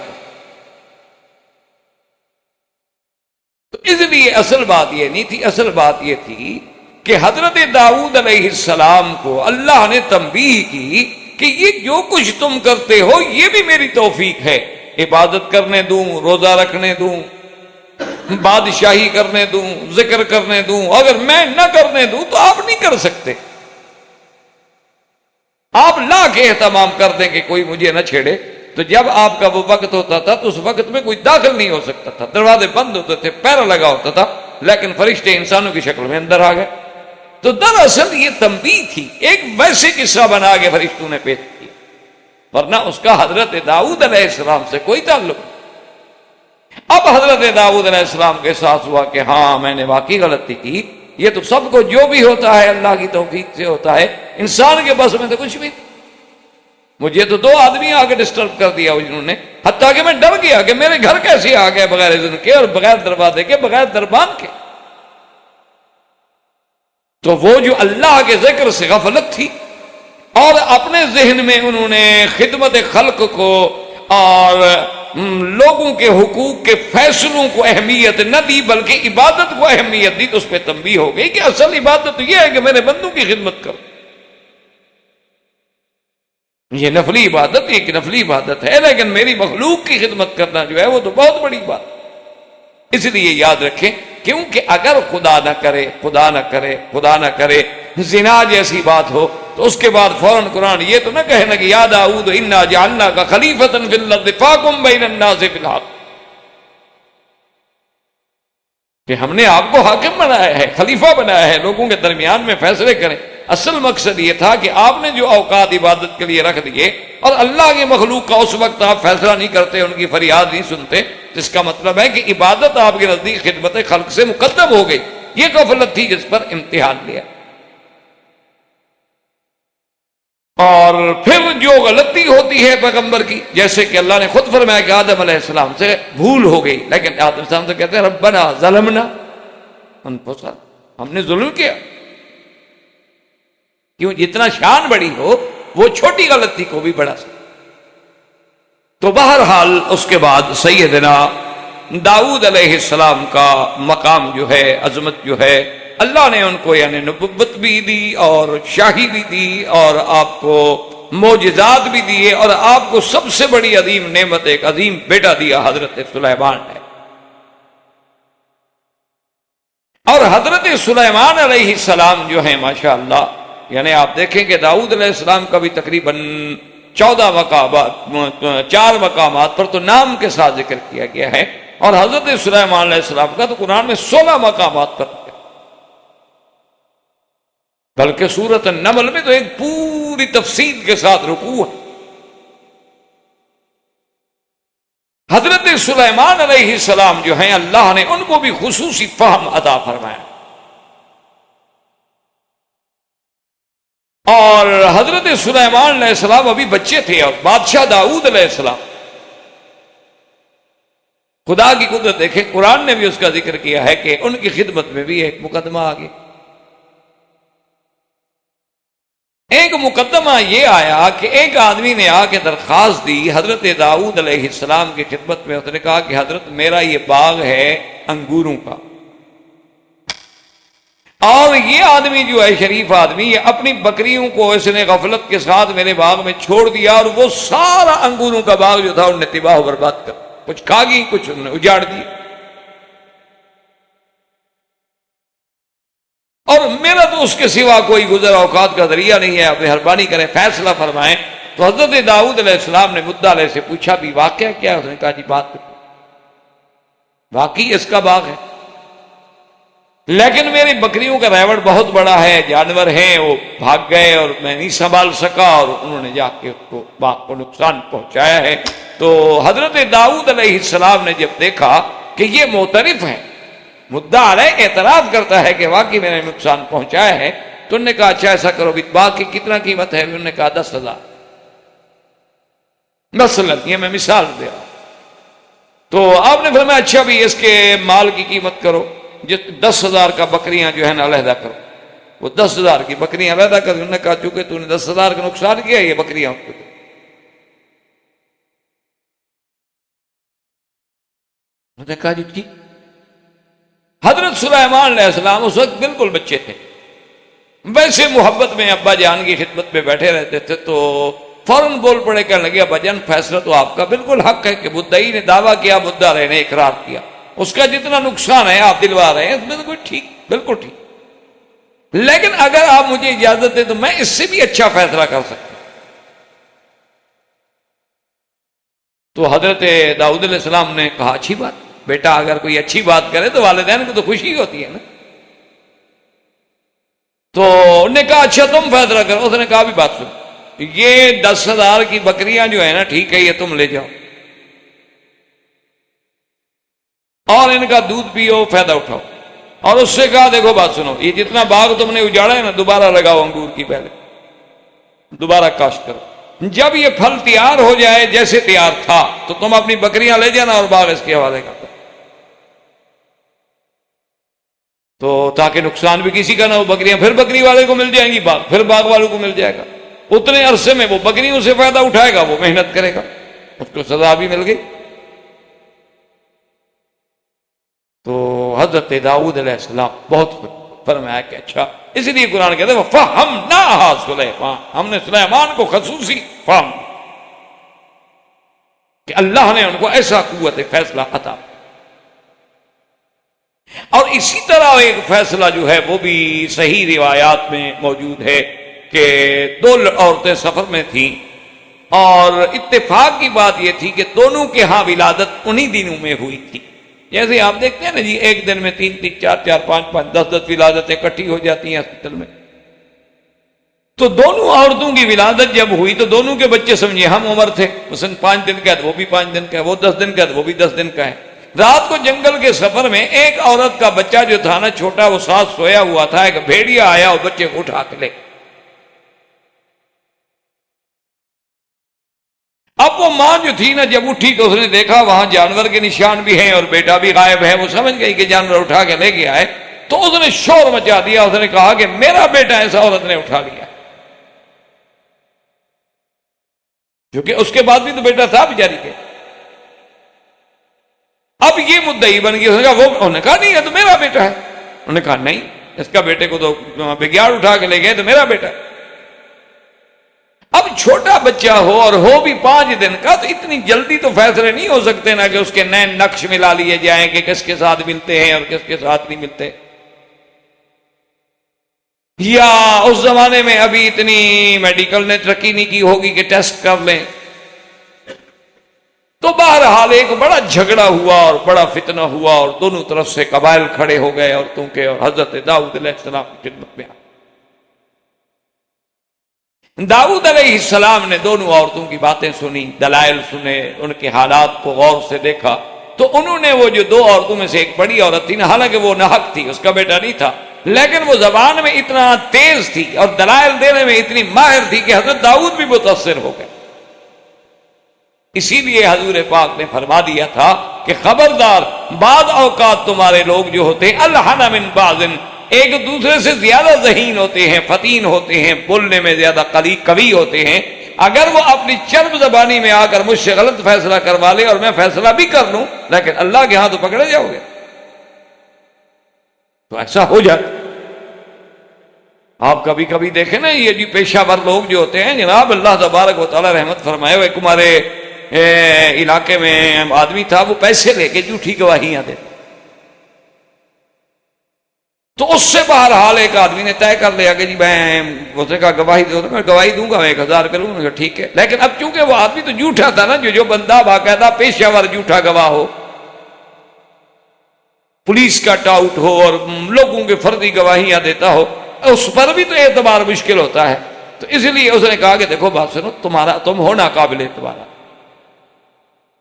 S1: تو اس لیے اصل بات یہ نہیں تھی، اصل بات یہ تھی کہ حضرت داؤد علیہ السلام کو اللہ نے تنبیہ کی کہ یہ جو کچھ تم کرتے ہو یہ بھی میری توفیق ہے. عبادت کرنے دوں، روزہ رکھنے دوں، بادشاہی کرنے دوں، ذکر کرنے دوں، اگر میں نہ کرنے دوں تو آپ نہیں کر سکتے. آپ لا کے اہتمام کر دیں کہ کوئی مجھے نہ چھیڑے. تو جب آپ کا وہ وقت ہوتا تھا تو اس وقت میں کوئی داخل نہیں ہو سکتا تھا، دروازے بند ہوتے تھے، پہرا لگا ہوتا تھا، لیکن فرشتے انسانوں کی شکل میں اندر آ گئے. تو دراصل یہ تنبیہ تھی، ایک ویسے قصہ بنا کے فرشتوں نے پیش کیا، ورنہ اس کا حضرت داؤد علیہ السلام سے کوئی تعلق نہیں. اب حضرت داؤد علیہ السلام کے ساتھ ہوا کہ ہاں میں نے واقعی غلطی کی. یہ تو سب کو جو بھی ہوتا ہے اللہ کی توفیق سے ہوتا ہے، انسان کے بس میں تو کچھ بھی نہیں. مجھے تو 2 آدمی آ کے ڈسٹرب کر دیا انہوں نے، حتیٰ کہ میں ڈر گیا کہ میرے گھر کیسے آ گئے بغیر اذن کے اور بغیر دروازے کے، بغیر دربان کے. تو وہ جو اللہ کے ذکر سے غفلت تھی اور اپنے ذہن میں انہوں نے خدمت خلق کو اور لوگوں کے حقوق کے فیصلوں کو اہمیت نہ دی بلکہ عبادت کو اہمیت دی، تو اس پہ تنبیہ ہو گئی کہ اصل عبادت یہ ہے کہ میرے بندوں کی خدمت کرو. یہ نفلی عبادت ایک نفلی عبادت ہے، لیکن میری مخلوق کی خدمت کرنا جو ہے وہ تو بہت بڑی بات. اس لیے یاد رکھیں، کیونکہ اگر خدا نہ کرے خدا نہ کرے خدا نہ کرے زنا جیسی بات ہو تو اس کے بعد فوراً قرآن یہ تو نہ کہے نا کہ یا داؤد انا جعلناک خلیفۃ فی الارض فاحکم بین الناس بالحق، کہ ہم نے آپ کو حاکم بنایا ہے، خلیفہ بنایا ہے، لوگوں کے درمیان میں فیصلے کریں۔ اصل مقصد یہ تھا کہ آپ نے جو اوقات عبادت کے لیے رکھ دیے اور اللہ کی مخلوق کا اس وقت آپ فیصلہ نہیں کرتے، ان کی فریاد نہیں سنتے، جس کا مطلب ہے کہ عبادت آپ کے نزدیک خدمت خلق سے مقدم ہو گئی۔ یہ غفلت تھی جس پر امتحان لیا۔ اور پھر جو غلطی ہوتی ہے پیغمبر کی، جیسے کہ اللہ نے خود فرمایا کہ آدم علیہ السلام سے بھول ہو گئی، لیکن آدم علیہ السلام سے کہتے ہیں ربنا ظلمنا انفسنا، ہم نے ظلم کیا۔ کیوں؟ جتنا شان بڑی ہو وہ چھوٹی غلطی کو بھی بڑا سکتا۔ تو بہرحال اس کے بعد سیدنا داؤد علیہ السلام کا مقام جو ہے، عظمت جو ہے، اللہ نے ان کو یعنی نبوت بھی دی اور شاہی بھی دی اور آپ کو معجزات بھی دیے، اور آپ کو سب سے بڑی عظیم نعمت ایک عظیم بیٹا دیا حضرت سلیمان نے۔ اور حضرت سلیمان علیہ السلام جو ہیں ماشاءاللہ، یعنی آپ دیکھیں کہ داؤد علیہ السلام کا بھی تقریباً 14 مقامات، 4 مقامات پر تو نام کے ساتھ ذکر کیا گیا ہے، اور حضرت سلیمان علیہ السلام کا تو قرآن میں 16 مقامات پر، بلکہ سورۃ النمل میں تو ایک پوری تفصیل کے ساتھ رکوع ہے۔ حضرت سلیمان علیہ السلام جو ہیں، اللہ نے ان کو بھی خصوصی فہم عطا فرمایا، اور حضرت سلیمان علیہ السلام ابھی بچے تھے، اور بادشاہ داؤد علیہ السلام، خدا کی قدرت دیکھیں، قرآن نے بھی اس کا ذکر کیا ہے کہ ان کی خدمت میں بھی ایک مقدمہ آ گیا۔ ایک مقدمہ یہ آیا کہ ایک آدمی نے آ کے درخواست دی حضرت داؤد علیہ السلام کی خدمت میں، اس نے کہا کہ حضرت میرا یہ باغ ہے انگوروں کا، اور یہ آدمی جو ہے شریف آدمی، یہ اپنی بکریوں کو اس نے غفلت کے ساتھ میرے باغ میں چھوڑ دیا، اور وہ سارا انگوروں کا باغ جو تھا انہوں نے تباہ و برباد کر، کچھ کھا گئی کچھ انہوں نے اجاڑ دی، اور میرا تو اس کے سوا کوئی گزر اوقات کا ذریعہ نہیں ہے، آپ مہربانی کریں فیصلہ فرمائیں۔ تو حضرت داؤد علیہ السلام نے مدعا علیہ سے پوچھا بھی واقعہ کیا ہے؟ اس نے کہا جی بات واقعی اس کا باغ ہے، لیکن میری بکریوں کا ریوڑ بہت بڑا ہے، جانور ہیں وہ بھاگ گئے اور میں نہیں سنبھال سکا، اور انہوں نے جا کے اس کو باغ کو نقصان پہنچایا ہے۔ تو حضرت داؤد علیہ السلام نے جب دیکھا کہ یہ معترف ہے، مدعا علیہ اعتراف کرتا ہے کہ واقعی میں نے نقصان پہنچایا ہے، تو انہوں نے کہا اچھا ایسا کرو بھی باغ کی کتنا قیمت ہے؟ انہوں نے کہا 10,000، مثلا یہ میں مثال دے رہا ہوں۔ تو آپ نے فرمایا اچھا بھی اس کے مال کی قیمت کرو، 10,000 کا بکریاں جو ہے نا علیحدہ کرو۔ وہ 10,000 کی بکریاں علیحدہ کر، انہوں نے کہا چونکہ تو نے 10,000 کا نقصان کیا، یہ بکریاں انہوں نے کہا جی ٹھیک۔ حضرت سلیمان علیہ السلام اس وقت بالکل بچے تھے، ویسے محبت میں ابا جان کی خدمت میں بیٹھے رہتے تھے، تو فوراً بول پڑے، کہنے لگے ابا جان فیصلہ تو آپ کا بالکل حق ہے کہ مدعی نے دعویٰ کیا، مدعا رہے نے اقرار کیا، اس کا جتنا نقصان ہے آپ دلوا رہے ہیں، اس میں تو کوئی ٹھیک، بالکل ٹھیک، لیکن اگر آپ مجھے اجازت دیں تو میں اس سے بھی اچھا فیصلہ کر سکتا ہوں۔ تو حضرت داؤد علیہ السلام نے کہا اچھی بات، بیٹا اگر کوئی اچھی بات کرے تو والدین کو تو خوشی ہوتی ہے نا۔ تو انہوں نے کہا اچھا تم فیصلہ کرو۔ اس نے کہا بھی بات سن، یہ 10,000 کی بکریاں جو ہے نا ٹھیک ہے، یہ تم لے جاؤ اور ان کا دودھ پیو، فائدہ اٹھاؤ، اور اس سے کہا دیکھو بات سنو، یہ جتنا باغ تم نے اجاڑا ہے نا دوبارہ لگاؤ انگور کی، پہلے دوبارہ کاشت کرو، جب یہ پھل تیار ہو جائے جیسے تیار تھا تو تم اپنی بکریاں لے جانا اور باغ اس کے حوالے کرنا، تو تاکہ نقصان بھی کسی کا نہ ہو، بکریاں پھر بکری والے کو مل جائیں گی، باغ پھر باغ والوں کو مل جائے گا، اتنے عرصے میں وہ بکریوں سے فائدہ اٹھائے گا، وہ محنت کرے گا، اس کو سزا بھی مل گئی۔ تو حضرت داؤد علیہ السلام بہت خوش، فرمایا کہ اچھا، اس لیے قرآن کہتے ہیں فَفَهَّمْنَاهَا سُلَيْمَانَ، ہم نے سلیمان کو خصوصی فہم کہ اللہ نے ان کو ایسا قوت فیصلہ عطا۔ اور اسی طرح ایک فیصلہ جو ہے وہ بھی صحیح روایات میں موجود ہے کہ دو عورتیں سفر میں تھیں اور اتفاق کی بات یہ تھی کہ دونوں کے ہاں ولادت انہی دنوں میں ہوئی تھی. جیسے آپ دیکھتے ہیں نا جی، ایک دن میں 3 4 5 10 ولادتیں اکٹھی ہو جاتی ہیں ہاسپٹل میں. تو دونوں عورتوں کی ولادت جب ہوئی تو دونوں کے بچے سمجھے ہم عمر تھے، مثلا 5 دن کا ہے تو وہ بھی 5 دن کا ہے، وہ 10 دن کا ہے تو وہ بھی 10 دن کا ہے. رات کو جنگل کے سفر میں ایک عورت کا بچہ جو تھا نا چھوٹا، وہ ساتھ سویا ہوا تھا، ایک بھیڑیا آیا اور بچے کو اٹھا کے لے. اب وہ ماں جو تھی نا جب اٹھی تو اس نے دیکھا وہاں جانور کے نشان بھی ہیں اور بیٹا بھی غائب ہے. وہ سمجھ گئی کہ جانور اٹھا کے لے گیا ہے، تو اس نے شور مچا دیا. اس نے کہا کہ میرا بیٹا ایسا عورت نے اٹھا لیا، کیونکہ اس کے بعد بھی تو بیٹا تھا بیچاری کے. اب یہ مدعی بن گئی. اس نے کہا وہ، انہوں نے کہا نہیں، یہ تو میرا بیٹا ہے. انہوں نے کہا نہیں، اس کا بیٹے کو تو بگیاڑ اٹھا کے لے گئے، تو میرا بیٹا ہے. اب چھوٹا بچہ ہو اور ہو بھی 5 دن کا، تو اتنی جلدی تو فیصلے نہیں ہو سکتے نا کہ اس کے نئے نقش ملا لیے جائیں کہ کس کے ساتھ ملتے ہیں اور کس کے ساتھ نہیں ملتے. یا اس زمانے میں ابھی اتنی میڈیکل نے ترقی نہیں کی ہوگی کہ ٹیسٹ کر لیں. تو بہرحال ایک بڑا جھگڑا ہوا اور بڑا فتنہ ہوا اور دونوں طرف سے قبائل کھڑے ہو گئے عورتوں کے، اور حضرت داؤد علیہ السلام کی خدمت میں. داؤد علیہ السلام نے دونوں عورتوں کی باتیں سنی، دلائل سنے، ان کے حالات کو غور سے دیکھا. تو انہوں نے وہ جو 2 عورتوں میں سے ایک بڑی عورت تھی نا، حالانکہ وہ ناحق تھی، اس کا بیٹا نہیں تھا، لیکن وہ زبان میں اتنا تیز تھی اور دلائل دینے میں اتنی ماہر تھی کہ حضرت داؤد بھی متاثر ہو گئے. اسی لیے حضور پاک نے فرما دیا تھا کہ خبردار، بعض اوقات تمہارے لوگ جو ہوتے ہیں الحن من بعض، ایک دوسرے سے زیادہ ذہین ہوتے ہیں، فتین ہوتے ہیں، بولنے میں زیادہ قوی ہوتے ہیں. اگر وہ اپنی چرب زبانی میں آ کر مجھ سے غلط فیصلہ کروا لے اور میں فیصلہ بھی کر لوں، لیکن اللہ کے ہاں تو پکڑے جاؤ گے. تو ایسا ہو جائے. آپ کبھی کبھی دیکھیں نا، یہ جو پیشہ ور لوگ جو ہوتے ہیں جناب، اللہ تبارک و تعالی رحمت فرمائے ہوئے، ہمارے علاقے میں آدمی تھا، وہ پیسے لے کے جھوٹی گواہیاں دیتا. تو اس سے بہرحال ایک آدمی نے طے کر لیا کہ جی میں، اس نے کہا گواہی دو، میں گواہی دوں گا، 1000 روپے لوں گا. ٹھیک ہے. لیکن اب چونکہ وہ آدمی تو جھوٹا تھا نا، جو بندہ باقاعدہ پیشہ ور جھوٹا گواہ ہو، پولیس کا ٹاؤٹ ہو اور لوگوں کے فرضی گواہیاں دیتا ہو، اس پر بھی تو اعتبار مشکل ہوتا ہے. تو اس لیے اس نے کہا کہ دیکھو بات سنو، تم ہو ناقابل اعتبار،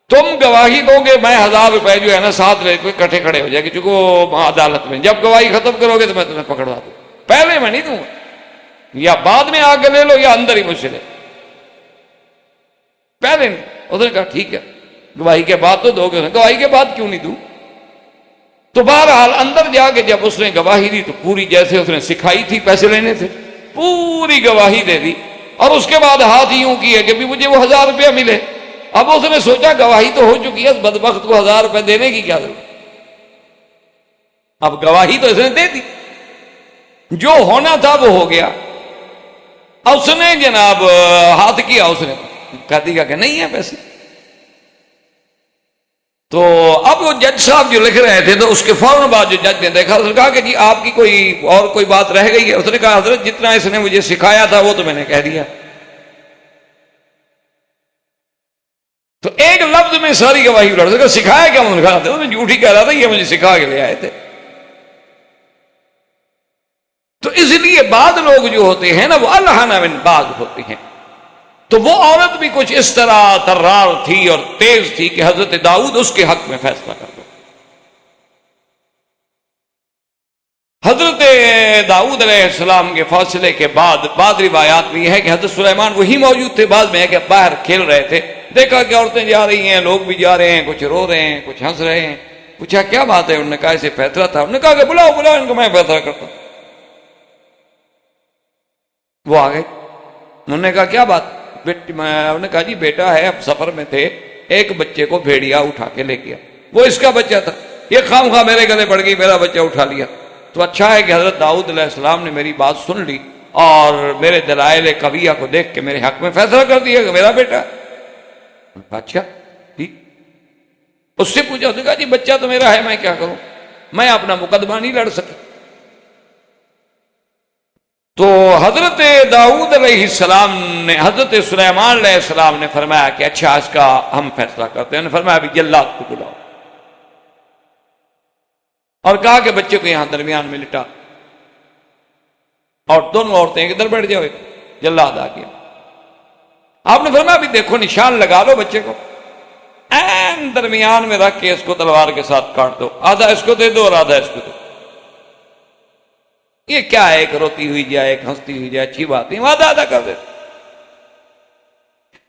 S1: تم گواہی دو گے، میں 1000 روپے جو ہے نا ساتھ لے کے کٹھے کھڑے ہو جائے گے، چونکہ وہ عدالت میں جب گواہی ختم کرو گے تو میں تمہیں پکڑوا دوں. پہلے میں نہیں دوں گا، یا بعد میں آ کے لے لو یا اندر ہی مجھ سے لے، پہلے نہیں. اس نے کہا ٹھیک ہے، گواہی کے بعد تو دو گے. گواہی کے بعد کیوں نہیں دوں؟ تو بہرحال اندر جا کے جب اس نے گواہی دی تو پوری جیسے اس نے سکھائی تھی، پیسے لینے تھے، پوری گواہی دے دی. اور اس کے بعد ہاتھ یوں کیے کہ بھی مجھے وہ 1000 روپیہ ملے. اب اس نے سوچا گواہی تو ہو چکی ہے، اس بدبخت کو 1000 روپے دینے کی کیا ضرورت. اب گواہی تو اس نے دے دی، جو ہونا تھا وہ ہو گیا. اس نے جناب ہاتھ کیا، اس نے کہہ دیا کہ نہیں ہے پیسے. تو اب وہ جج صاحب جو لکھ رہے تھے تو اس کے فوراً بعد جو جج نے دیکھا، اس نے کہا کہ جی آپ کی کوئی بات رہ گئی ہے. اس نے کہا حضرت جتنا اس نے مجھے سکھایا تھا وہ تو میں نے کہہ دیا. تو ایک لفظ میں ساری گواہی اڑ سکا. سکھایا کیا؟ انہوں نے کہا تھا میں جھوٹ ہی کہہ رہا تھا، یہ مجھے سکھا کے لے آئے تھے. تو اس لیے بعض لوگ جو ہوتے ہیں نا وہ الحن من بعض ہوتے ہیں. تو وہ عورت بھی کچھ اس طرح ترار تھی اور تیز تھی کہ حضرت داؤد اس کے حق میں فیصلہ کر دو. حضرت داؤد علیہ السلام کے فاصلے کے بعد روایات میں یہ ہے کہ حضرت سلیمان وہی موجود تھے. بعض میں ہے کہ باہر کھیل رہے تھے، دیکھا کہ عورتیں جا رہی ہیں، لوگ بھی جا رہے ہیں، کچھ رو رہے ہیں، کچھ ہنس رہے ہیں. پوچھا کیا بات ہے؟ انہوں نے کہا اسے فیصلہ تھا. انہوں نے کہا کہ بلاؤ ان کو، میں فیصلہ کرتا ہوں. وہ آ گئے. انہوں نے کہا کیا بات؟ انہوں نے کہا جی بیٹا ہے، اب سفر میں تھے، ایک بچے کو بھیڑیا اٹھا کے لے گیا، وہ اس کا بچہ تھا، یہ خام خواہ میرے گلے پڑ گئی، میرا بچہ اٹھا لیا. تو اچھا ہے کہ حضرت داؤد علیہ السلام نے میری بات سن لی اور میرے دلائل قویہ کو دیکھ کے میرے حق میں فیصلہ کر دیا کہ میرا بیٹا. اچھا ٹھیک. اس سے پوچھا، اس نے کہا جی بچہ تو میرا ہے، میں کیا کروں؟ میں اپنا مقدمہ نہیں لڑ سکا۔ تو حضرت داؤد علیہ السلام نے حضرت سلیمان علیہ السلام نے فرمایا کہ اچھا اس کا ہم فیصلہ کرتے ہیں۔ فرمایا ابھی جلاد کو بلاؤ، اور کہا کہ بچے کو یہاں درمیان میں لٹا، اور دونوں عورتیں ادھر بیٹھ جاؤ، جلاد آ گیا۔ آپ نے فرمایا ابھی دیکھو نشان لگا لو بچے کو، این درمیان میں رکھ کے اس کو تلوار کے ساتھ کاٹ دو، آدھا اس کو دے دو اور آدھا اس کو دو۔ یہ کیا ہے، ایک روتی ہوئی جائے ایک ہنستی ہوئی جائے، اچھی بات نہیں، آدھا آدھا کر دے۔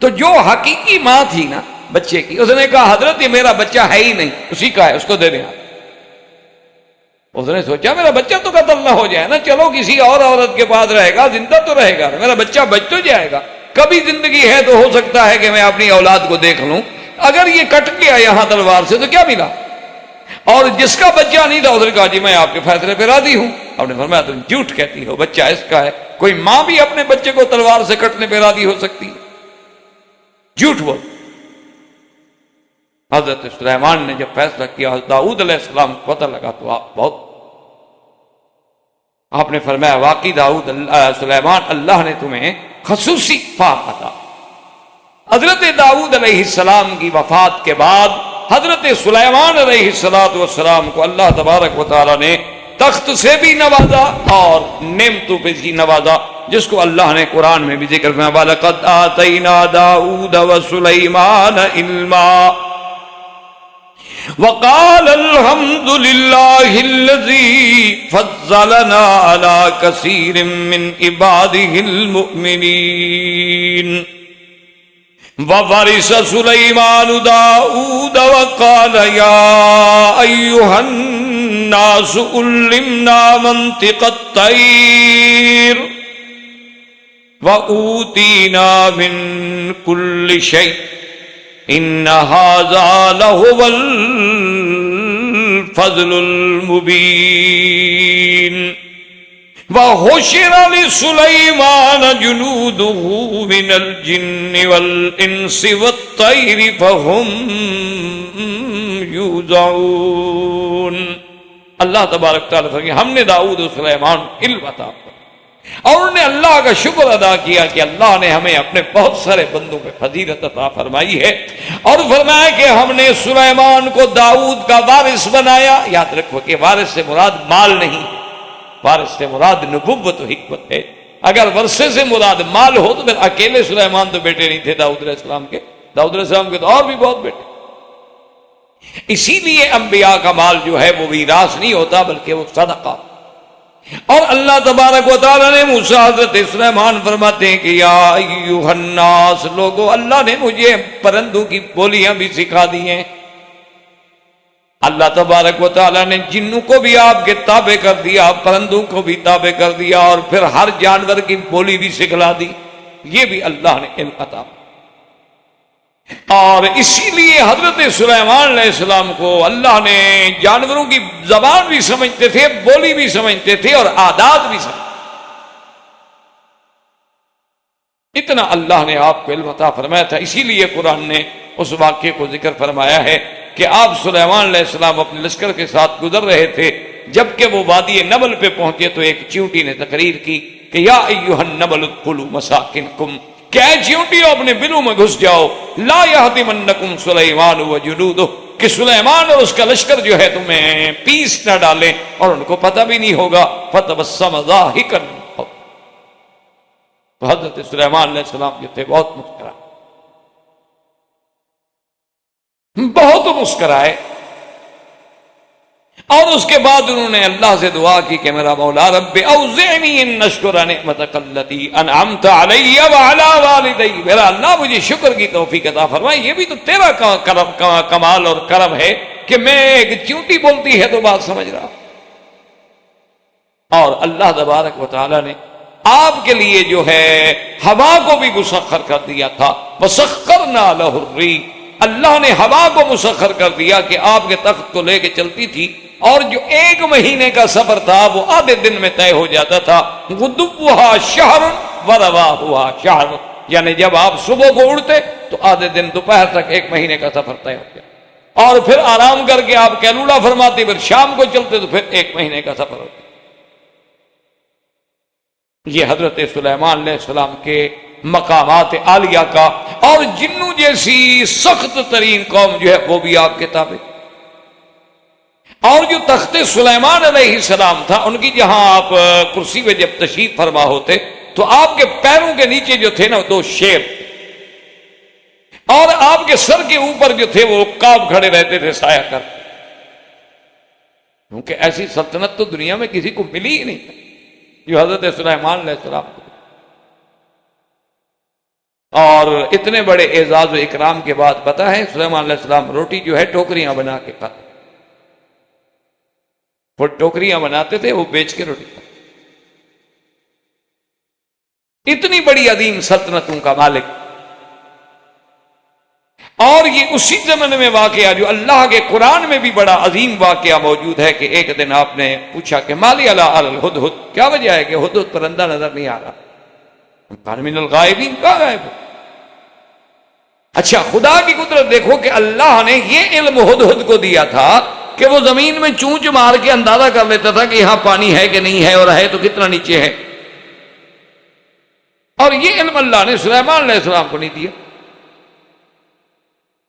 S1: تو جو حقیقی ماں تھی نا بچے کی، اس نے کہا حضرت یہ میرا بچہ ہے ہی نہیں، اسی کا ہے، اس کو دے دیں۔ اس نے سوچا میرا بچہ تو قتل نہ ہو جائے نا، چلو کسی اور عورت کے پاس رہے گا، زندہ تو رہے گا، میرا بچہ بچ تو جائے گا، کبھی زندگی ہے تو ہو سکتا ہے کہ میں اپنی اولاد کو دیکھ لوں، اگر یہ کٹ گیا یہاں تلوار سے تو کیا ملا۔ اور جس کا بچہ نہیں تھا اس نے کہا جی میں آپ کے فیصلے پہ راضی ہوں۔ آپ نے فرمایا تم جھوٹ کہتی ہو، بچہ اس کا ہے، کوئی ماں بھی اپنے بچے کو تلوار سے کٹنے پہ راضی ہو سکتی ہے، جھوٹ بول۔ حضرت سلیمان نے جب فیصلہ کیا، حضرت داؤد علیہ السلام کو پتہ لگا تو آپ نے فرمایا واقعی سلیمان اللہ نے تمہیں خصوصی فہم عطا۔ حضرت داؤد علیہ السلام کی وفات کے بعد حضرت سلیمان علیہ السلام کو اللہ تبارک و تعالی نے تخت سے بھی نوازا اور نعمتوں پہ بھی نوازا، جس کو اللہ نے قرآن میں بھی ذکر فرمایا وَلَقَدْ آتَيْنَا دَاوُودَ وَسُلَيْمَانَ عِلْمًا وَقَالَ الْحَمْدُ لِلَّهِ الَّذِي فَضَّلَنَا عَلَى كَثِيرٍ مِّنْ عِبَادِهِ الْمُؤْمِنِينَ وَوَرِثَ سُلَيْمَانُ دَاوُودَ وَقَالَ يَا أَيُّهَا النَّاسُ عُلِّمْنَا مَنطِقَ الطَّيْرِ وَأُوتِينَا مِن كُلِّ شَيْءٍ إِنَّ هَذَا لَهُوَ الْفَضْلُ الْمُبِينُ وَحُشِرَ لِسُلَيْمَانَ جُنُودُهُ مِنَ الْجِنِّ وَالْإِنسِ وَالطَّيْرِ فَهُمْ يُوزَعُونَ۔ اللہ تبارک تعالیٰ فرماتے ہیں ہم نے داؤد و سلیمان علم عطا کیا، اور انہوں نے اللہ کا شکر ادا کیا کہ اللہ نے ہمیں اپنے بہت سارے بندوں پہ فضیلت عطا فرمائی ہے، اور فرمایا کہ ہم نے سلیمان کو داؤد کا وارث بنایا۔ یاد رکھو کہ وارث سے مراد مال نہیں ہے، وارث سے مراد نبوت و حکمت ہے۔ اگر ورثے سے مراد مال ہو تو پھر اکیلے سلیمان تو بیٹے نہیں تھے داؤد علیہ السلام کے، داؤد علیہ السلام کے تو اور بھی بہت بیٹے۔ اسی لیے انبیاء کا مال جو ہے وہ ویراث نہیں ہوتا بلکہ وہ صدقہ۔ اور اللہ تبارک و تعالیٰ نے موسیٰ حضرت سلیمان فرماتے ہیں کہ یا ایھا الناس، لوگوں اللہ نے مجھے پرندوں کی بولیاں بھی سکھا دی ہیں۔ اللہ تبارک و تعالیٰ نے جنوں کو بھی آپ کے تابع کر دیا، پرندوں کو بھی تابع کر دیا، اور پھر ہر جانور کی بولی بھی سکھلا دی، یہ بھی اللہ نے علم عطا۔ اور اسی لیے حضرت سلیمان علیہ السلام کو اللہ نے جانوروں کی زبان بھی سمجھتے تھے، بولی بھی سمجھتے تھے، اور عادات بھی سمجھتے، اتنا اللہ نے آپ کو علم عطا فرمایا تھا۔ اسی لیے قرآن نے اس واقعے کو ذکر فرمایا ہے کہ آپ سلیمان علیہ السلام اپنے لشکر کے ساتھ گزر رہے تھے، جبکہ وہ وادی نمل پہ پہنچے تو ایک چیونٹی نے تقریر کی کہ یا ایھا النمل ادخلوا مساکنکم، کہ اے چیونٹیوں اپنے بلوں میں گھس جاؤ، لا یہدمنکم سلیمان وجنودہ، کہ سلیمان اور اس کا لشکر جو ہے تمہیں پیس نہ ڈالیں اور ان کو پتہ بھی نہیں ہوگا۔ فتبسم ضاحکا، تو حضرت سلیمان علیہ السلام جو تھے بہت مسکرائے، اور اس کے بعد انہوں نے اللہ سے دعا کی کہ میرا مولا رب اوزعنی ان اشکر نعمتک التی انعمت علی وعلی والدی، میرا اللہ مجھے شکر کی توفیق عطا فرمائے، یہ بھی تو تیرا کمال اور کرم ہے کہ میں ایک چیونٹی بولتی ہے تو بات سمجھ رہا۔ اور اللہ تبارک و تعالی نے آپ کے لیے جو ہے ہوا کو بھی مسخر کر دیا تھا، وسخرنا لہ الریح، اللہ نے ہوا کو مسخر کر دیا کہ آپ کے تخت کو لے کے چلتی تھی، اور جو 1 مہینے کا سفر تھا وہ آدھے دن میں طے ہو جاتا تھا۔ غدوھا شہر ورواھا شہر، یعنی جب آپ صبح کو اڑتے تو آدھے دن، دوپہر تک 1 مہینے کا سفر طے ہو گیا۔ اور پھر آرام کر کے آپ کیلوڑا فرماتے، پھر شام کو چلتے تو پھر 1 مہینے کا سفر ہوتا۔ یہ حضرت سلیمان علیہ السلام کے مقامات عالیہ کا، اور جنوں جیسی سخت ترین قوم جو ہے وہ بھی آپ کے تابع۔ اور جو تخت سلیمان علیہ السلام تھا، ان کی جہاں آپ کرسی پہ جب تشریف فرما ہوتے تو آپ کے پیروں کے نیچے جو تھے نا 2 شیر، اور آپ کے سر کے اوپر جو تھے وہ عقاب کھڑے رہتے تھے سایہ کر، کیونکہ ایسی سلطنت تو دنیا میں کسی کو ملی ہی نہیں جو حضرت سلیمان علیہ السلام کو۔ اور اتنے بڑے اعزاز و اکرام کے بعد پتہ ہے سلیمان علیہ السلام روٹی جو ہے ٹوکریاں بنا کے کھاتے، وہ ٹوکریاں بناتے تھے، وہ بیچ کے روٹی کھاتے۔ اتنی بڑی عظیم سلطنتوں کا مالک۔ اور یہ اسی زمانے میں واقعہ جو اللہ کے قرآن میں بھی بڑا عظیم واقعہ موجود ہے کہ ایک دن آپ نے پوچھا کہ مالی علی الہدہد، کیا وجہ ہے کہ ہدہد پرندہ نظر نہیں آ رہا؟ قال من الغائبین، کہاں غائب ہو؟ اچھا، خدا کی قدرت دیکھو کہ اللہ نے یہ علم ہدہد کو دیا تھا کہ وہ زمین میں چونچ مار کے اندازہ کر لیتا تھا کہ یہاں پانی ہے کہ نہیں ہے، اور ہے تو کتنا نیچے ہے۔ اور یہ علم اللہ نے سلیمان علیہ السلام کو نہیں دیا۔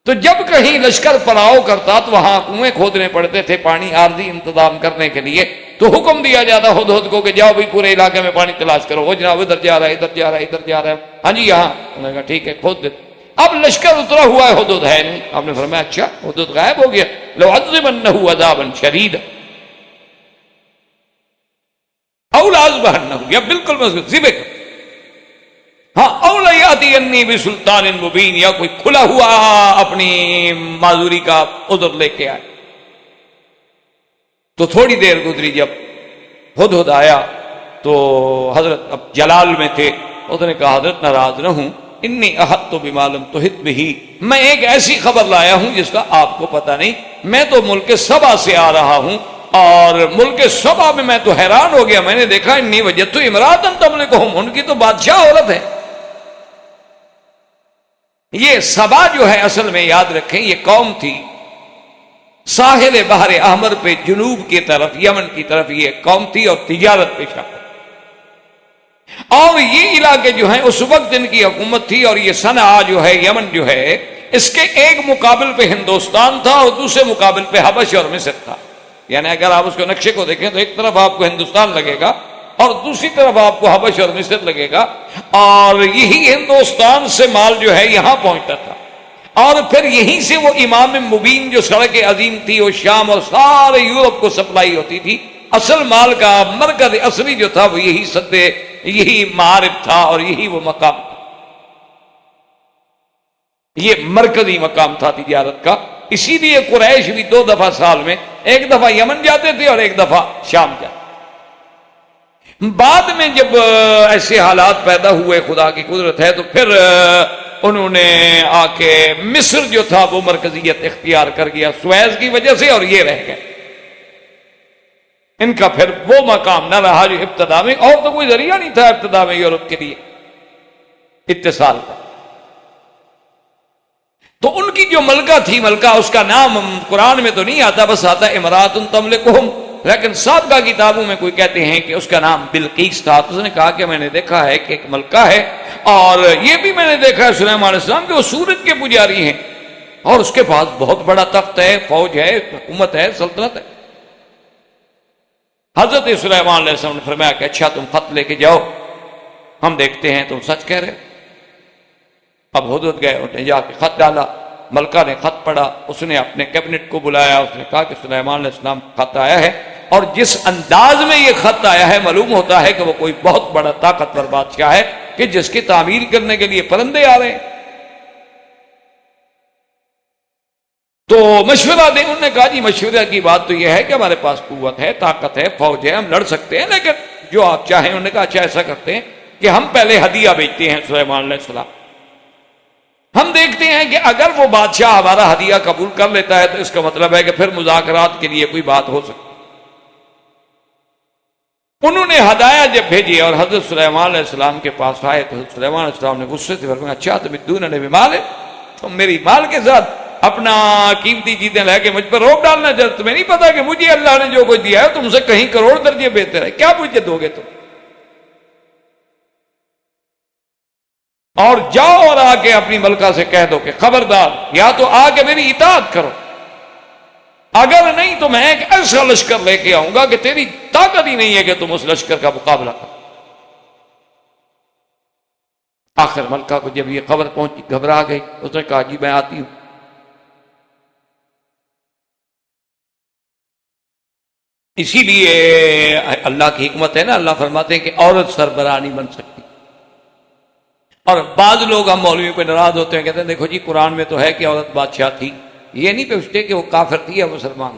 S1: تو جب کہیں لشکر پڑاؤ کرتا تو وہاں کنویں کھودنے پڑتے تھے پانی عارضی انتظام کرنے کے لیے، تو حکم دیا جاتا ہدہد کو کہ جاؤ بھی پورے علاقے میں پانی تلاش کرو، وہ جناب ادھر جا رہا ہے، ادھر جا رہا ہے، ادھر جا رہا ہے، ہاں جی یہاں۔ انہوں نے کہا ٹھیک ہے، کھود دیتے۔ اب لشکر اترا ہوا ہے، ہدہد ہے نہیں۔ آپ نے فرمایا اچھا ہدہد غائب ہو گیا، لَأُعَذِّبَنَّهُ عَذَابًا شَدِيدًا أَوْ لَأَذْبَحَنَّهُ، یا بالکل مضبوط ذبح کر، ہاں، أَوْ لَيَأْتِيَنِّي بِسُلْطَانٍ مُبِينٍ، یا کوئی کھلا ہوا اپنی معذوری کا عذر لے کے آئے۔ تو تھوڑی دیر گزری، جب ہدہد آیا تو حضرت اب جلال میں تھے، اس نے کہا حضرت ناراض نہ ہوں، انی احط بما لم تحط بہ، میں ایک ایسی خبر لایا ہوں جس کا آپ کو پتہ نہیں۔ میں تو ملک سبا سے آ رہا ہوں، اور ملک سبا میں تو حیران ہو گیا، میں نے دیکھا انی وجدت امراۃ تملکہم، ان کی تو بادشاہ عورت ہے۔ یہ سبا جو ہے اصل میں یاد رکھیں یہ قوم تھی ساحل بحر احمر پہ جنوب کی طرف، یمن کی طرف یہ قوم تھی، اور تجارت پیشہ۔ اور یہ علاقے جو ہیں اس وقت ان کی حکومت تھی، اور یہ صنعا جو ہے یمن جو ہے اس کے ایک مقابل پہ ہندوستان تھا اور دوسرے مقابل پہ حبش اور مصر تھا۔ یعنی اگر آپ اس کو نقشے کو دیکھیں تو ایک طرف آپ کو ہندوستان لگے گا اور دوسری طرف آپ کو حبش اور مصر لگے گا، اور یہی ہندوستان سے مال جو ہے یہاں پہنچتا تھا، اور پھر یہیں سے وہ امام مبین جو سڑک عظیم تھی وہ شام اور سارے یورپ کو سپلائی ہوتی تھی۔ اصل مال کا مرکز اصلی جو تھا وہ یہی سدے، یہی معارف تھا، اور یہی وہ مقام تھا، یہ مرکزی مقام تھا تجارت کا۔ اسی لیے قریش بھی 2 دفعہ سال میں، ایک دفعہ یمن جاتے تھے اور ایک دفعہ شام جاتے۔ بعد میں جب ایسے حالات پیدا ہوئے، خدا کی قدرت ہے، تو پھر انہوں نے آ کے مصر جو تھا وہ مرکزیت اختیار کر گیا سویز کی وجہ سے، اور یہ رہ گئے۔ ان کا پھر وہ مقام نہ رہا جو ابتدا میں، اور تو کوئی ذریعہ نہیں تھا ابتدا میں یورپ کے لیے اتصال کا۔ تو ان کی جو ملکہ تھی، ملکہ اس کا نام قرآن میں تو نہیں آتا، بس آتا امراۃ تملکہم، لیکن سابقہ کتابوں میں کوئی کہتے ہیں کہ اس کا نام بلقیس تھا۔ تو اس نے کہا کہ میں نے دیکھا ہے کہ ایک ملکہ ہے، اور یہ بھی میں نے دیکھا ہے سلیمان علیہ السلام کہ وہ سورج کے پجاری ہیں، اور اس کے پاس بہت بڑا تخت ہے، فوج ہے، حکومت ہے، سلطنت ہے۔ حضرت سلیمان علیہ السلام نے فرمایا کہ اچھا تم خط لے کے جاؤ، ہم دیکھتے ہیں تم سچ کہہ رہے ہو۔ اب ہدہد گئے، انہوں نے جا کے خط ڈالا، ملکہ نے خط پڑھا، اس نے اپنے کیبنٹ کو بلایا، اس نے کہا کہ سلیمان علیہ السلام خط آیا ہے، اور جس انداز میں یہ خط آیا ہے معلوم ہوتا ہے کہ وہ کوئی بہت بڑا طاقتور بادشاہ ہے کہ جس کی تعمیر کرنے کے لیے پرندے آ رہے ہیں۔ تو مشورہ دیں، انہوں نے کہا جی مشورہ کی بات تو یہ ہے کہ ہمارے پاس قوت ہے، طاقت ہے، فوج ہے، ہم لڑ سکتے ہیں، لیکن جو آپ چاہیں۔ انہوں نے کہا اچھا ایسا کرتے ہیں کہ ہم پہلے ہدیہ بیچتے ہیں سلیمان علیہ السلام، ہم دیکھتے ہیں کہ اگر وہ بادشاہ ہمارا ہدیہ قبول کر لیتا ہے تو اس کا مطلب ہے کہ پھر مذاکرات کے لیے کوئی بات ہو سکتی۔ انہوں نے ہدایہ جب بھیجی اور حضرت سلیمان علیہ السلام کے پاس آئے تو حضرت سلیمان علیہ السلام نے غصے سے فرمایا اچھا تمدوننی بمال، تم میری مال کے ساتھ اپنا قیمتی چیزیں لے کے مجھ پر روک ڈالنا چاہتے، تمہیں نہیں پتا کہ مجھے اللہ نے جو کچھ دیا ہے تم سے کہیں کروڑ درجے بہتر ہے، کیا مجھے دو گے تم؟ اور جاؤ اور آ کے اپنی ملکہ سے کہہ دو کہ خبردار، یا تو آ کے میری اطاعت کرو، اگر نہیں تو میں ایک ایسا لشکر لے کے آؤں گا کہ تیری طاقت ہی نہیں ہے کہ تم اس لشکر کا مقابلہ کرو۔ آخر ملکہ کو جب یہ خبر پہنچی گھبرا گئی، اس نے کہا جی میں آتی ہوں۔ اسی لیے اللہ کی حکمت ہے نا، اللہ فرماتے ہیں کہ عورت سربراہ نہیں بن سکتی۔ اور بعض لوگ ہم مولویوں پہ ناراض ہوتے ہیں، کہتے ہیں دیکھو جی قرآن میں تو ہے کہ عورت بادشاہ تھی، یہ نہیں پوچھتے کہ وہ کافر تھی یا مسلمان۔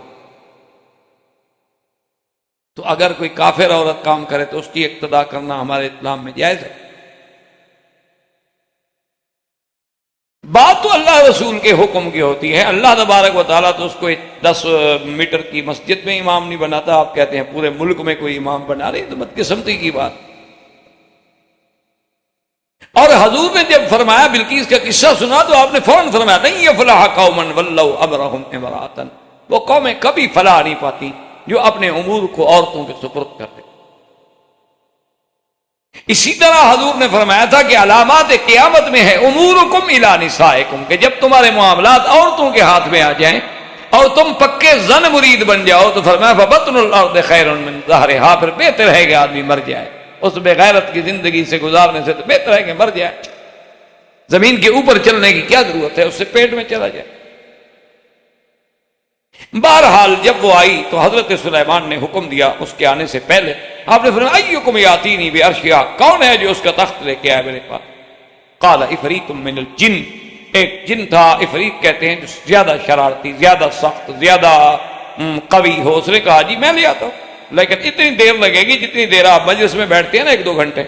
S1: تو اگر کوئی کافر عورت کام کرے تو اس کی اقتداء کرنا ہمارے اسلام میں جائز ہے۔ بات تو اللہ رسول کے حکم کی ہوتی ہے، اللہ تبارک و تعالیٰ تو اس کو 10 میٹر کی مسجد میں امام نہیں بناتا، آپ کہتے ہیں پورے ملک میں کوئی امام بنا رہے، تو بدقسمتی کی بات۔ اور حضور نے جب فرمایا بلقیس کا قصہ سنا تو آپ نے فوراً فرمایا نہیں یفلح قوما ولوا امرهم امراء، وہ قومیں کبھی فلاح نہیں پاتی جو اپنے امور کو عورتوں کے سپرد کر دے۔ اسی طرح حضور نے فرمایا تھا کہ علامات قیامت میں ہے امورکم الی نسائکم، کہ جب تمہارے معاملات عورتوں کے ہاتھ میں آ جائیں اور تم پکے زن مرید بن جاؤ، تو فرمایا فبطن الارض خیر من ظہرها، پھر بہتر ہے کہ آدمی مر جائے، اس بے غیرت کی زندگی سے گزارنے سے تو بہتر ہے کہ مر جائے، زمین کے اوپر چلنے کی کیا ضرورت ہے، اس سے پیٹ میں چلا جائے۔ بہرحال جب وہ آئی تو حضرت سلیمان نے حکم دیا اس کے آنے سے پہلے، آپ نے فرمایا ایکم یاتینی بعرشہا، کون ہے جو اس کا تخت لے کے آئے میرے پاس؟ قال عفریت من الجن، ایک جن تھا، عفریت کہتے ہیں جو زیادہ شرارتی، زیادہ سخت، زیادہ قوی ہو۔ اس نے کہا جی میں لے آتا ہوں، لیکن اتنی دیر لگے گی جتنی دیر آپ مجلس میں بیٹھتے ہیں نا، 1-2 گھنٹے،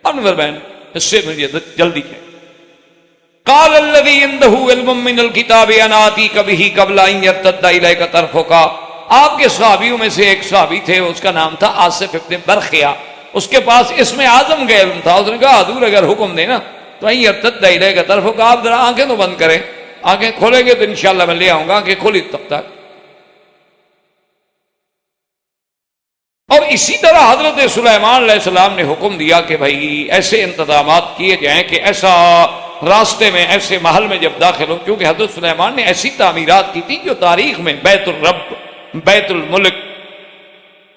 S1: انور بہن اس سے مجھے جلدی ہے۔ قال الذي عنده علم من الكتاب انا اتيك به قبل ان يرتد اليك طرفك، آپ کے صحابیوں میں سے ایک صحابی تھے، اس کا نام تھا آصف ابن برخیا، اس کے پاس اسم اعظم کا علم تھا۔ اس نے کہا حضور اگر حکم دے نا تو ان يرتد اليك طرفك، آپ ذرا آنکھیں تو بند کریں، آنکھیں کھولیں گے تو انشاءاللہ میں لے آؤں گا، آنکھیں کھولی تب تک۔ اور اسی طرح حضرت سلیمان علیہ السلام نے حکم دیا کہ بھائی ایسے انتظامات کیے جائیں کہ ایسا راستے میں، ایسے محل میں جب داخل ہو، کیونکہ حضرت سلیمان نے ایسی تعمیرات کی تھی جو تاریخ میں بیت الرب، بیت الملک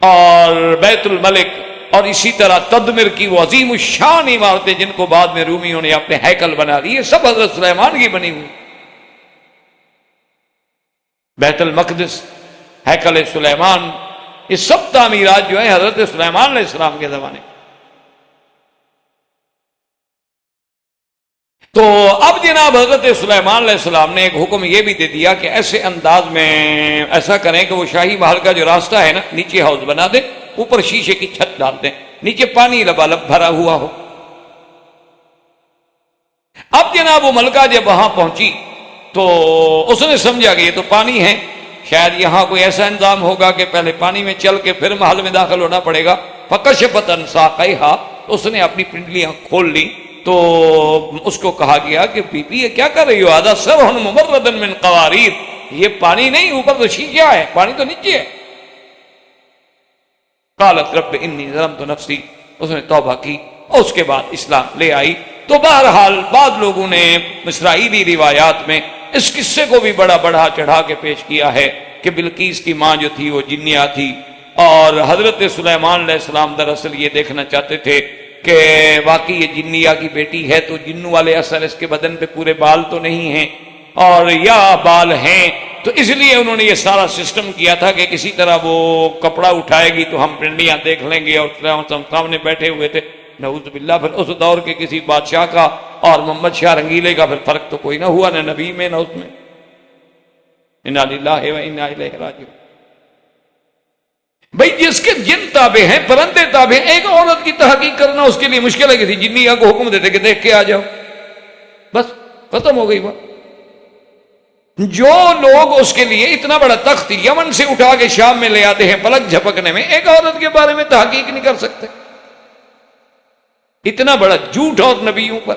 S1: اور بیت الملک، اور اسی طرح تدمر کی وہ عظیم الشان عمارتیں جن کو بعد میں رومیوں نے اپنے ہیکل بنا لیے، سب حضرت سلیمان کی بنی ہوئی۔ بیت المقدس، ہیکل سلیمان، یہ سب تعمیرات جو ہیں حضرت سلیمان علیہ السلام کے زمانے۔ تو اب جناب حضرت سلیمان علیہ السلام نے ایک حکم یہ بھی دے دیا کہ ایسے انداز میں ایسا کریں کہ وہ شاہی محل کا جو راستہ ہے نا، نیچے ہاؤس بنا دیں، اوپر شیشے کی چھت ڈال دیں، نیچے پانی لبالب بھرا ہوا ہو۔ اب جناب وہ ملکہ جب وہاں پہنچی تو اس نے سمجھا کہ یہ تو پانی ہے، شاید یہاں کوئی ایسا انتظام ہوگا کہ پہلے پانی میں چل کے پھر محل میں داخل ہونا پڑے گا۔ فکشفت عن ساقیہا، اس نے اپنی پنڈلیاں کھول لی، تو اس کو کہا گیا کہ بی بی یہ کیا کر رہی ہو؟ ھذا صرح ممرد من قواریر، یہ پانی نہیں، اوپر تو شیشہ ہے، پانی تو نیچے ہے۔ قالت رب انی ظلمت نفسی، اس نے توبہ کی اور اس کے بعد اسلام لے آئی۔ تو بہرحال بعض لوگوں نے اسرائیلی روایات میں اس قصے کو بھی بڑا بڑھا چڑھا کے پیش کیا ہے کہ بلقیس کی ماں جو تھی وہ جنیہ تھی، اور حضرت سلیمان علیہ السلام دراصل یہ دیکھنا چاہتے تھے کہ واقعی یہ جنیہ کی بیٹی ہے تو جنوں والے اثر اس کے بدن پہ پورے بال تو نہیں ہیں، اور یا بال ہیں، تو اس لیے انہوں نے یہ سارا سسٹم کیا تھا کہ کسی طرح وہ کپڑا اٹھائے گی تو ہم پنڈلیاں دیکھ لیں گے، اور سامنے بیٹھے ہوئے تھے، نعوذ باللہ۔ پھر اس دور کے کسی بادشاہ کا اور محمد شاہ رنگیلے کا پھر فرق تو کوئی نہ ہوا، نہ نبی میں نہ اس میں۔ انا للہ و انا الیہ راجعون۔ بھئی جس کے جن تابع ہیں، پرندے تابع ہیں، ایک عورت کی تحقیق کرنا اس کے لیے مشکل ہے۔ کسی جنیہ کو حکم دیتے کہ دیکھ کے آ جاؤ، بس ختم ہو گئی بات۔ جو لوگ اس کے لیے اتنا بڑا تخت یمن سے اٹھا کے شام میں لے آتے ہیں پلک جھپکنے میں، ایک عورت کے بارے میں تحقیق نہیں کر سکتے، اتنا بڑا جھوٹ اور نبیوں پر۔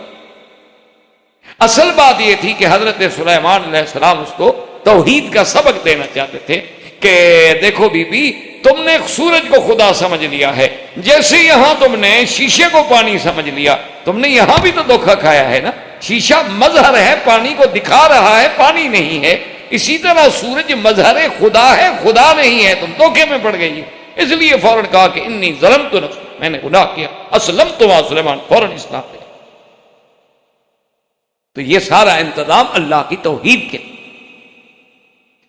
S1: اصل بات یہ تھی کہ حضرت سلیمان علیہ السلام اس کو توحید کا سبق دینا چاہتے تھے کہ دیکھو بی بی، تم نے سورج کو خدا سمجھ لیا ہے، جیسے یہاں تم نے شیشے کو پانی سمجھ لیا، تم نے یہاں بھی تو دھوکہ کھایا ہے نا، شیشہ مظہر ہے، پانی کو دکھا رہا ہے، پانی نہیں ہے، اسی طرح سورج مظہر خدا ہے، خدا نہیں ہے، تم دھوکے میں پڑ گئی، اس لیے فوراً کہا کہ انی ظلمت نفسی، میں نے گناہ کیا، اسلمت مع سلیمان، فوراً اسلام لے۔ تو یہ سارا انتظام اللہ کی توحید کے،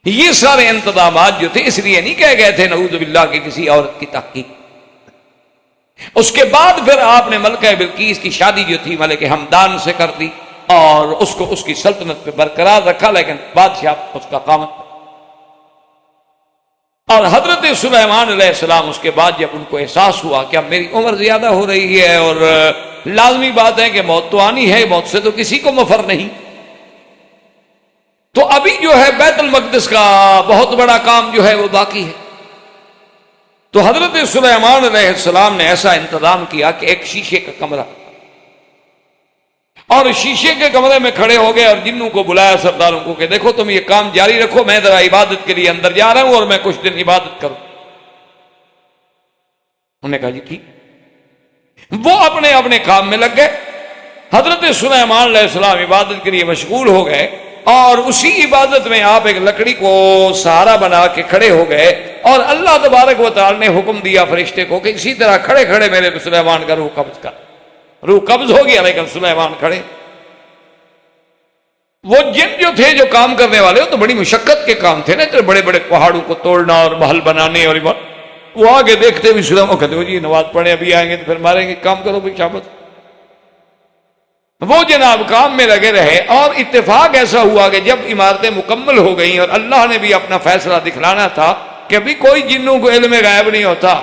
S1: یہ سارے انتظامات جو تھے اس لیے نہیں کہہ گئے تھے نعوذ باللہ کی کسی عورت کی تحقیق۔ اس کے بعد پھر آپ نے ملکہ بلقیس کی شادی جو تھی ملک ہمدان سے کر دی اور اس کو اس کی سلطنت پہ برقرار رکھا، لیکن بادشاہ اس کا قامت۔ اور حضرت سلیمان علیہ السلام اس کے بعد جب ان کو احساس ہوا کہ اب میری عمر زیادہ ہو رہی ہے اور لازمی بات ہے کہ موت تو آنی ہے، موت سے تو کسی کو مفر نہیں، تو ابھی جو ہے بیت المقدس کا بہت بڑا کام جو ہے وہ باقی ہے۔ تو حضرت سلیمان علیہ السلام نے ایسا انتظام کیا کہ ایک شیشے کا کمرہ، اور شیشے کے کمرے میں کھڑے ہو گئے اور جنوں کو بلایا سرداروں کو کہ دیکھو تم یہ کام جاری رکھو، میں ذرا عبادت کے لیے اندر جا رہا ہوں اور میں کچھ دن عبادت کروں۔ انہوں نے کہا جی ٹھیک۔ وہ اپنے اپنے کام میں لگ گئے، حضرت سلیمان علیہ السلام عبادت کے لیے مشغول ہو گئے، اور اسی عبادت میں آپ ایک لکڑی کو سہارا بنا کے کھڑے ہو گئے، اور اللہ تبارک و تعالی نے حکم دیا فرشتے کو کہ اسی طرح کھڑے کھڑے میرے سلیمان کا روح قبض کر۔ روح قبض ہو گیا، لیکن سلیمان کھڑے۔ وہ جن جو تھے جو کام کرنے والے، تو بڑی مشقت کے کام تھے نا، بڑے بڑے پہاڑوں کو توڑنا اور محل بنانے، اور وہ آگے دیکھتے بھی سلیمان کہتے ہو جی نماز پڑھے ابھی آئیں گے تو پھر ماریں گے، کام کرو بھی شابت۔ وہ جناب کام میں لگے رہے، اور اتفاق ایسا ہوا کہ جب عمارتیں مکمل ہو گئیں اور اللہ نے بھی اپنا فیصلہ دکھلانا تھا کہ ابھی کوئی جنوں کو علم غیب نہیں ہوتا۔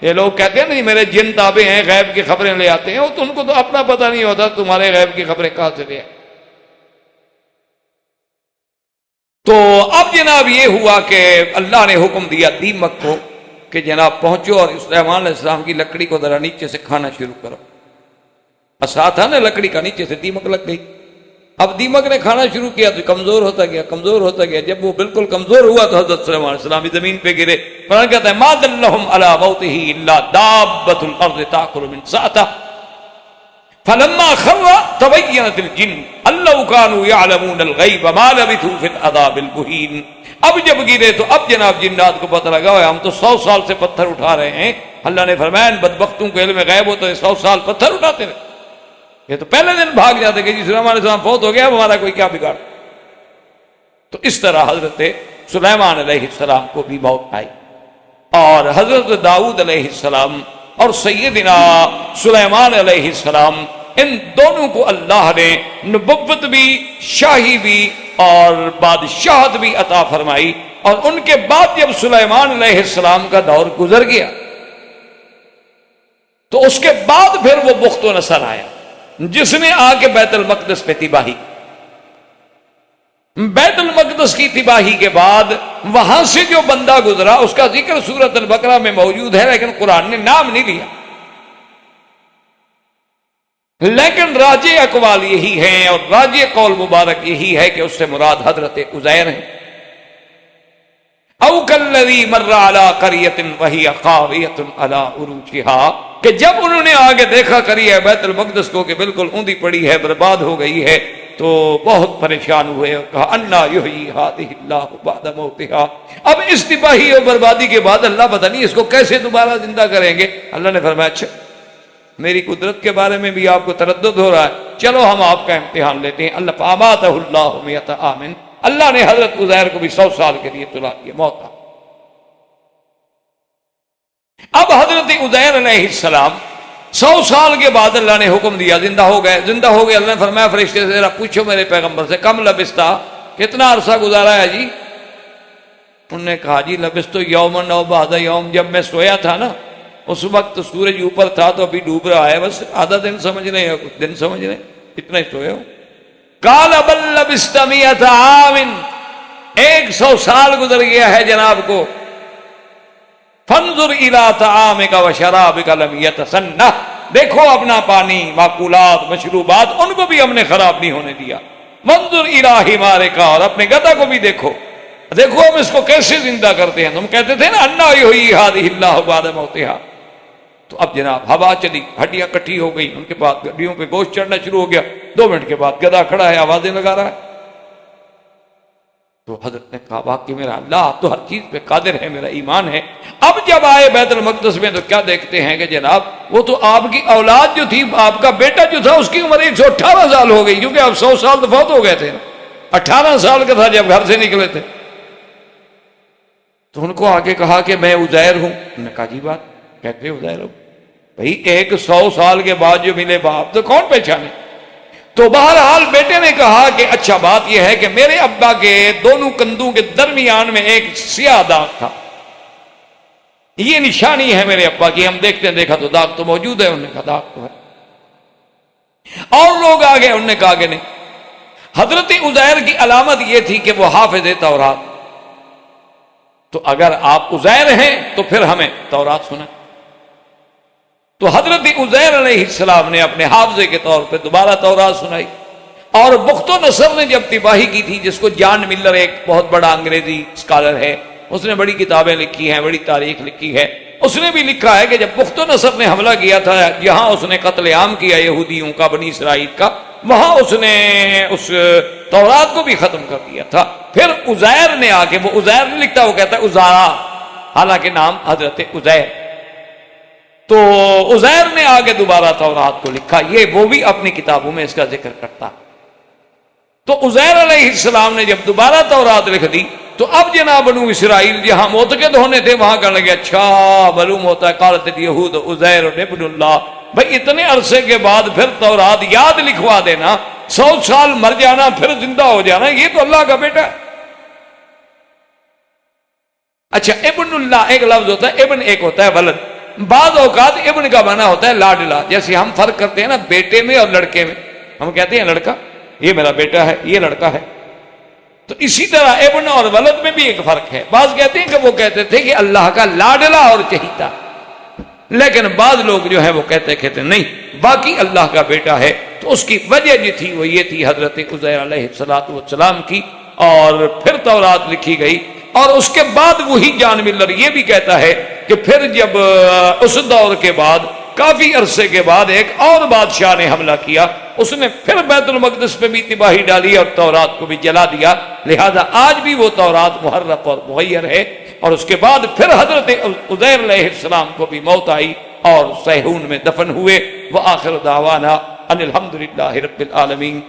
S1: یہ لوگ کہتے ہیں نہیں میرے جن تابع ہیں، غیب کی خبریں لے آتے ہیں، تو ان کو تو اپنا پتہ نہیں ہوتا تمہارے غیب کی خبریں کہاں سے لے آئے۔ تو اب جناب یہ ہوا کہ اللہ نے حکم دیا دیمک کو کہ جناب پہنچو اور سلیمان علیہ السلام کی لکڑی کو ذرا نیچے سے کھانا شروع کرو۔ اصا تھا نا لکڑی کا، نیچے سے دیمک لگ گئی۔ اب دیمک نے کھانا شروع کیا تو کمزور ہوتا گیا، کمزور ہوتا گیا۔ جب وہ بالکل کمزور ہوا تو حضرت سلیمان علیہ السلام زمین پہ گرے۔ قرآن کہتا ہے ما دلہم علی موتہ الا دابۃ الارض تاکل من سأتہ فلما خر تبینت الجن ان لو كانوا يعلمون الغیب ما لبثوا فی العذاب المہین۔ اب جب گرے تو اب جناب جنات کو پتہ لگا ہم تو 100 سال سے پتھر اٹھا رہے ہیں۔ اللہ نے فرمایا ان بدبختوں کو علم غیب ہوتا ہے 100 سال پتھر اٹھاتے رہے، یہ تو پہلے دن بھاگ جاتے کہ جی سلیمان علیہ السلام فوت ہو گیا، اب ہمارا کوئی کیا بگاڑ۔ تو اس طرح حضرت سلیمان علیہ السلام کو بھی موت آئی، اور حضرت داؤد علیہ السلام اور سیدنا سلیمان علیہ السلام، ان دونوں کو اللہ نے نبوت بھی، شاہی بھی اور بادشاہت بھی عطا فرمائی۔ اور ان کے بعد جب سلیمان علیہ السلام کا دور گزر گیا تو اس کے بعد پھر وہ بخت و نصر آیا جس نے آ کے بیت المقدس پہ تباہی۔ بیت المقدس کی تباہی کے بعد وہاں سے جو بندہ گزرا اس کا ذکر سورۃ البقرہ میں موجود ہے، لیکن قرآن نے نام نہیں لیا۔ لیکن راجع اقوال یہی ہیں اور راجع قول مبارک یہی ہے کہ اس سے مراد حضرت عزیر ہیں۔ او کالذی مر علی قریۃ وہی خاویۃ علی عروشها، کہ جب انہوں نے آگے دیکھا قریہ بیت المقدس کو کہ بالکل اوندھی پڑی ہے، برباد ہو گئی ہے، تو بہت پریشان ہوئے اور کہا انا یحیی ہذہ اللہ بعد موتها، اب اس تباہی اور بربادی کے بعد اللہ پتہ نہیں اس کو کیسے دوبارہ زندہ کریں گے۔ اللہ نے فرمایا اچھا میری قدرت کے بارے میں بھی آپ کو تردد ہو رہا ہے، چلو ہم آپ کا امتحان لیتے ہیں۔ اللہ فاماتہ اللہ مئۃ عام، اللہ نے حضرت عزیر کو بھی 100 سال کے لیے تلا دیا، موت آ۔ اب حضرت عزیر علیہ السلام 100 سال کے بعد اللہ نے حکم دیا زندہ ہو گئے، زندہ ہو گئے۔ اللہ نے فرمایا فرشتے سے ذرا پوچھو میرے پیغمبر سے کم لبستا، کتنا عرصہ گزارا ہے جی؟ انہوں نے کہا جی لبستو یومن او بعد یوم، جب میں سویا تھا نا اس وقت سورج اوپر تھا تو ابھی ڈوب رہا ہے، بس آدھا دن سمجھ رہے ہیں، کچھ دن سمجھ رہے ہیں، اتنا ہی سوئے ہو۔ قال بل لبست مئۃ عام، 100 سال گزر گیا ہے جناب کو۔ فانظر الی طعامک وشرابک لم یتسنہ، دیکھو اپنا پانی، معقولات، مشروبات، ان کو بھی ہم نے خراب نہیں ہونے دیا۔ منظر الہی مارے کا، اور اپنے گدھا کو بھی دیکھو، دیکھو ہم اس کو کیسے زندہ کرتے ہیں۔ تم کہتے تھے نا انا یحیی ہذہ اللہ بعد موتہا، تو اب جناب ہوا چلی، ہڈیاں کٹھی ہو گئی، ان کے بعد ہڈیوں پہ گوشت چڑھنا شروع ہو گیا، 2 منٹ کے بعد گدھا کھڑا ہے، آوازیں لگا رہا ہے۔ تو حضرت نے کہا واقعی میرا اللہ آپ تو ہر چیز پہ قادر ہے، میرا ایمان ہے۔ اب جب آئے بیت المقدس میں تو کیا دیکھتے ہیں کہ جناب وہ تو آپ کی اولاد جو تھی، آپ کا بیٹا جو تھا، اس کی عمر 118 سال ہو گئی، کیونکہ آپ 100 سال تو فوت ہو گئے تھے، 18 سال کا تھا جب گھر سے نکلے تھے۔ تو ان کو آگے کہا کہ میں عزیر ہوں۔ انہوں نے کہا جی بات کہتے عزیر ہو بھائی، ایک 100 سال کے بعد جو ملے باپ تو کون پہچانے؟ تو بہرحال بیٹے نے کہا کہ اچھا بات یہ ہے کہ میرے ابا کے دونوں کندھوں کے درمیان میں ایک سیاہ داغ تھا، یہ نشانی ہے میرے ابا کی، ہم دیکھتے ہیں، دیکھا تو داغ تو موجود ہے۔ انہوں نے کہا داغ تو ہے۔ اور لوگ آگے، انہوں نے کہا کہ نہیں، حضرت عزیر کی علامت یہ تھی کہ وہ حافظ تورات، تو اگر آپ عزیر ہیں تو پھر ہمیں تورات سنائیں۔ تو حضرت عزیر علیہ السلام نے اپنے حافظے کے طور پہ دوبارہ تورات سنائی۔ اور بخت و نصر نے جب تباہی کی تھی، جس کو جان ملر ایک بہت بڑا انگریزی اسکالر ہے، اس نے بڑی کتابیں لکھی ہیں، بڑی تاریخ لکھی ہے، اس نے بھی لکھا ہے کہ جب بخت و نصر نے حملہ کیا تھا، جہاں اس نے قتل عام کیا یہودیوں کا، بنی اسرائیل کا، وہاں اس نے اس تورات کو بھی ختم کر دیا تھا۔ پھر عزیر نے آ کے، وہ عزیر نہیں لکھتا، وہ کہتا ہے عزارا، حالانکہ نام حضرت عزیر، تو عزیر نے آگے دوبارہ تورات کو لکھا، یہ وہ بھی اپنی کتابوں میں اس کا ذکر کرتا۔ تو عزیر علیہ السلام نے جب دوبارہ تورات لکھ دی، تو اب جناب بنو اسرائیل جہاں معتقد ہونے تھے وہاں کہنے لگے اچھا معلوم ہوتا ہے قالت الیہود عزیر ابن اللہ، بھائی اتنے عرصے کے بعد پھر تورات یاد لکھوا دینا، 100 سال مر جانا پھر زندہ ہو جانا، یہ تو اللہ کا بیٹا ہے۔ اچھا ابن اللہ ایک لفظ ہوتا ہے، ابن ایک ہوتا ہے ولد، بعض اوقات ابن کا معنی ہوتا ہے لاڈلا، جیسے ہم فرق کرتے ہیں نا بیٹے میں اور لڑکے میں، ہم کہتے ہیں لڑکا یہ میرا بیٹا ہے، یہ لڑکا ہے، تو اسی طرح ابن اور ولد میں بھی ایک فرق ہے۔ بعض کہتے ہیں کہ وہ کہتے تھے کہ اللہ کا لاڈلا اور چہیتا، لیکن بعض لوگ جو ہے وہ کہتے نہیں باقی اللہ کا بیٹا ہے۔ تو اس کی وجہ جو تھی وہ یہ تھی حضرت عزیر علیہ السلام کی، اور پھر تورات لکھی گئی۔ اور اس کے بعد وہی جان ملر یہ بھی کہتا ہے کہ پھر جب اس دور کے بعد کافی عرصے کے بعد ایک اور بادشاہ نے حملہ کیا، اس نے پھر بیت المقدس پہ بھی تباہی ڈالی اور تورات کو بھی جلا دیا، لہذا آج بھی وہ تورات محرف اور مغیر ہے۔ اور اس کے بعد پھر حضرت عزیر علیہ السلام کو بھی موت آئی اور صیہون میں دفن ہوئے۔ وآخر دعوانا ان الحمدللہ رب العالمین۔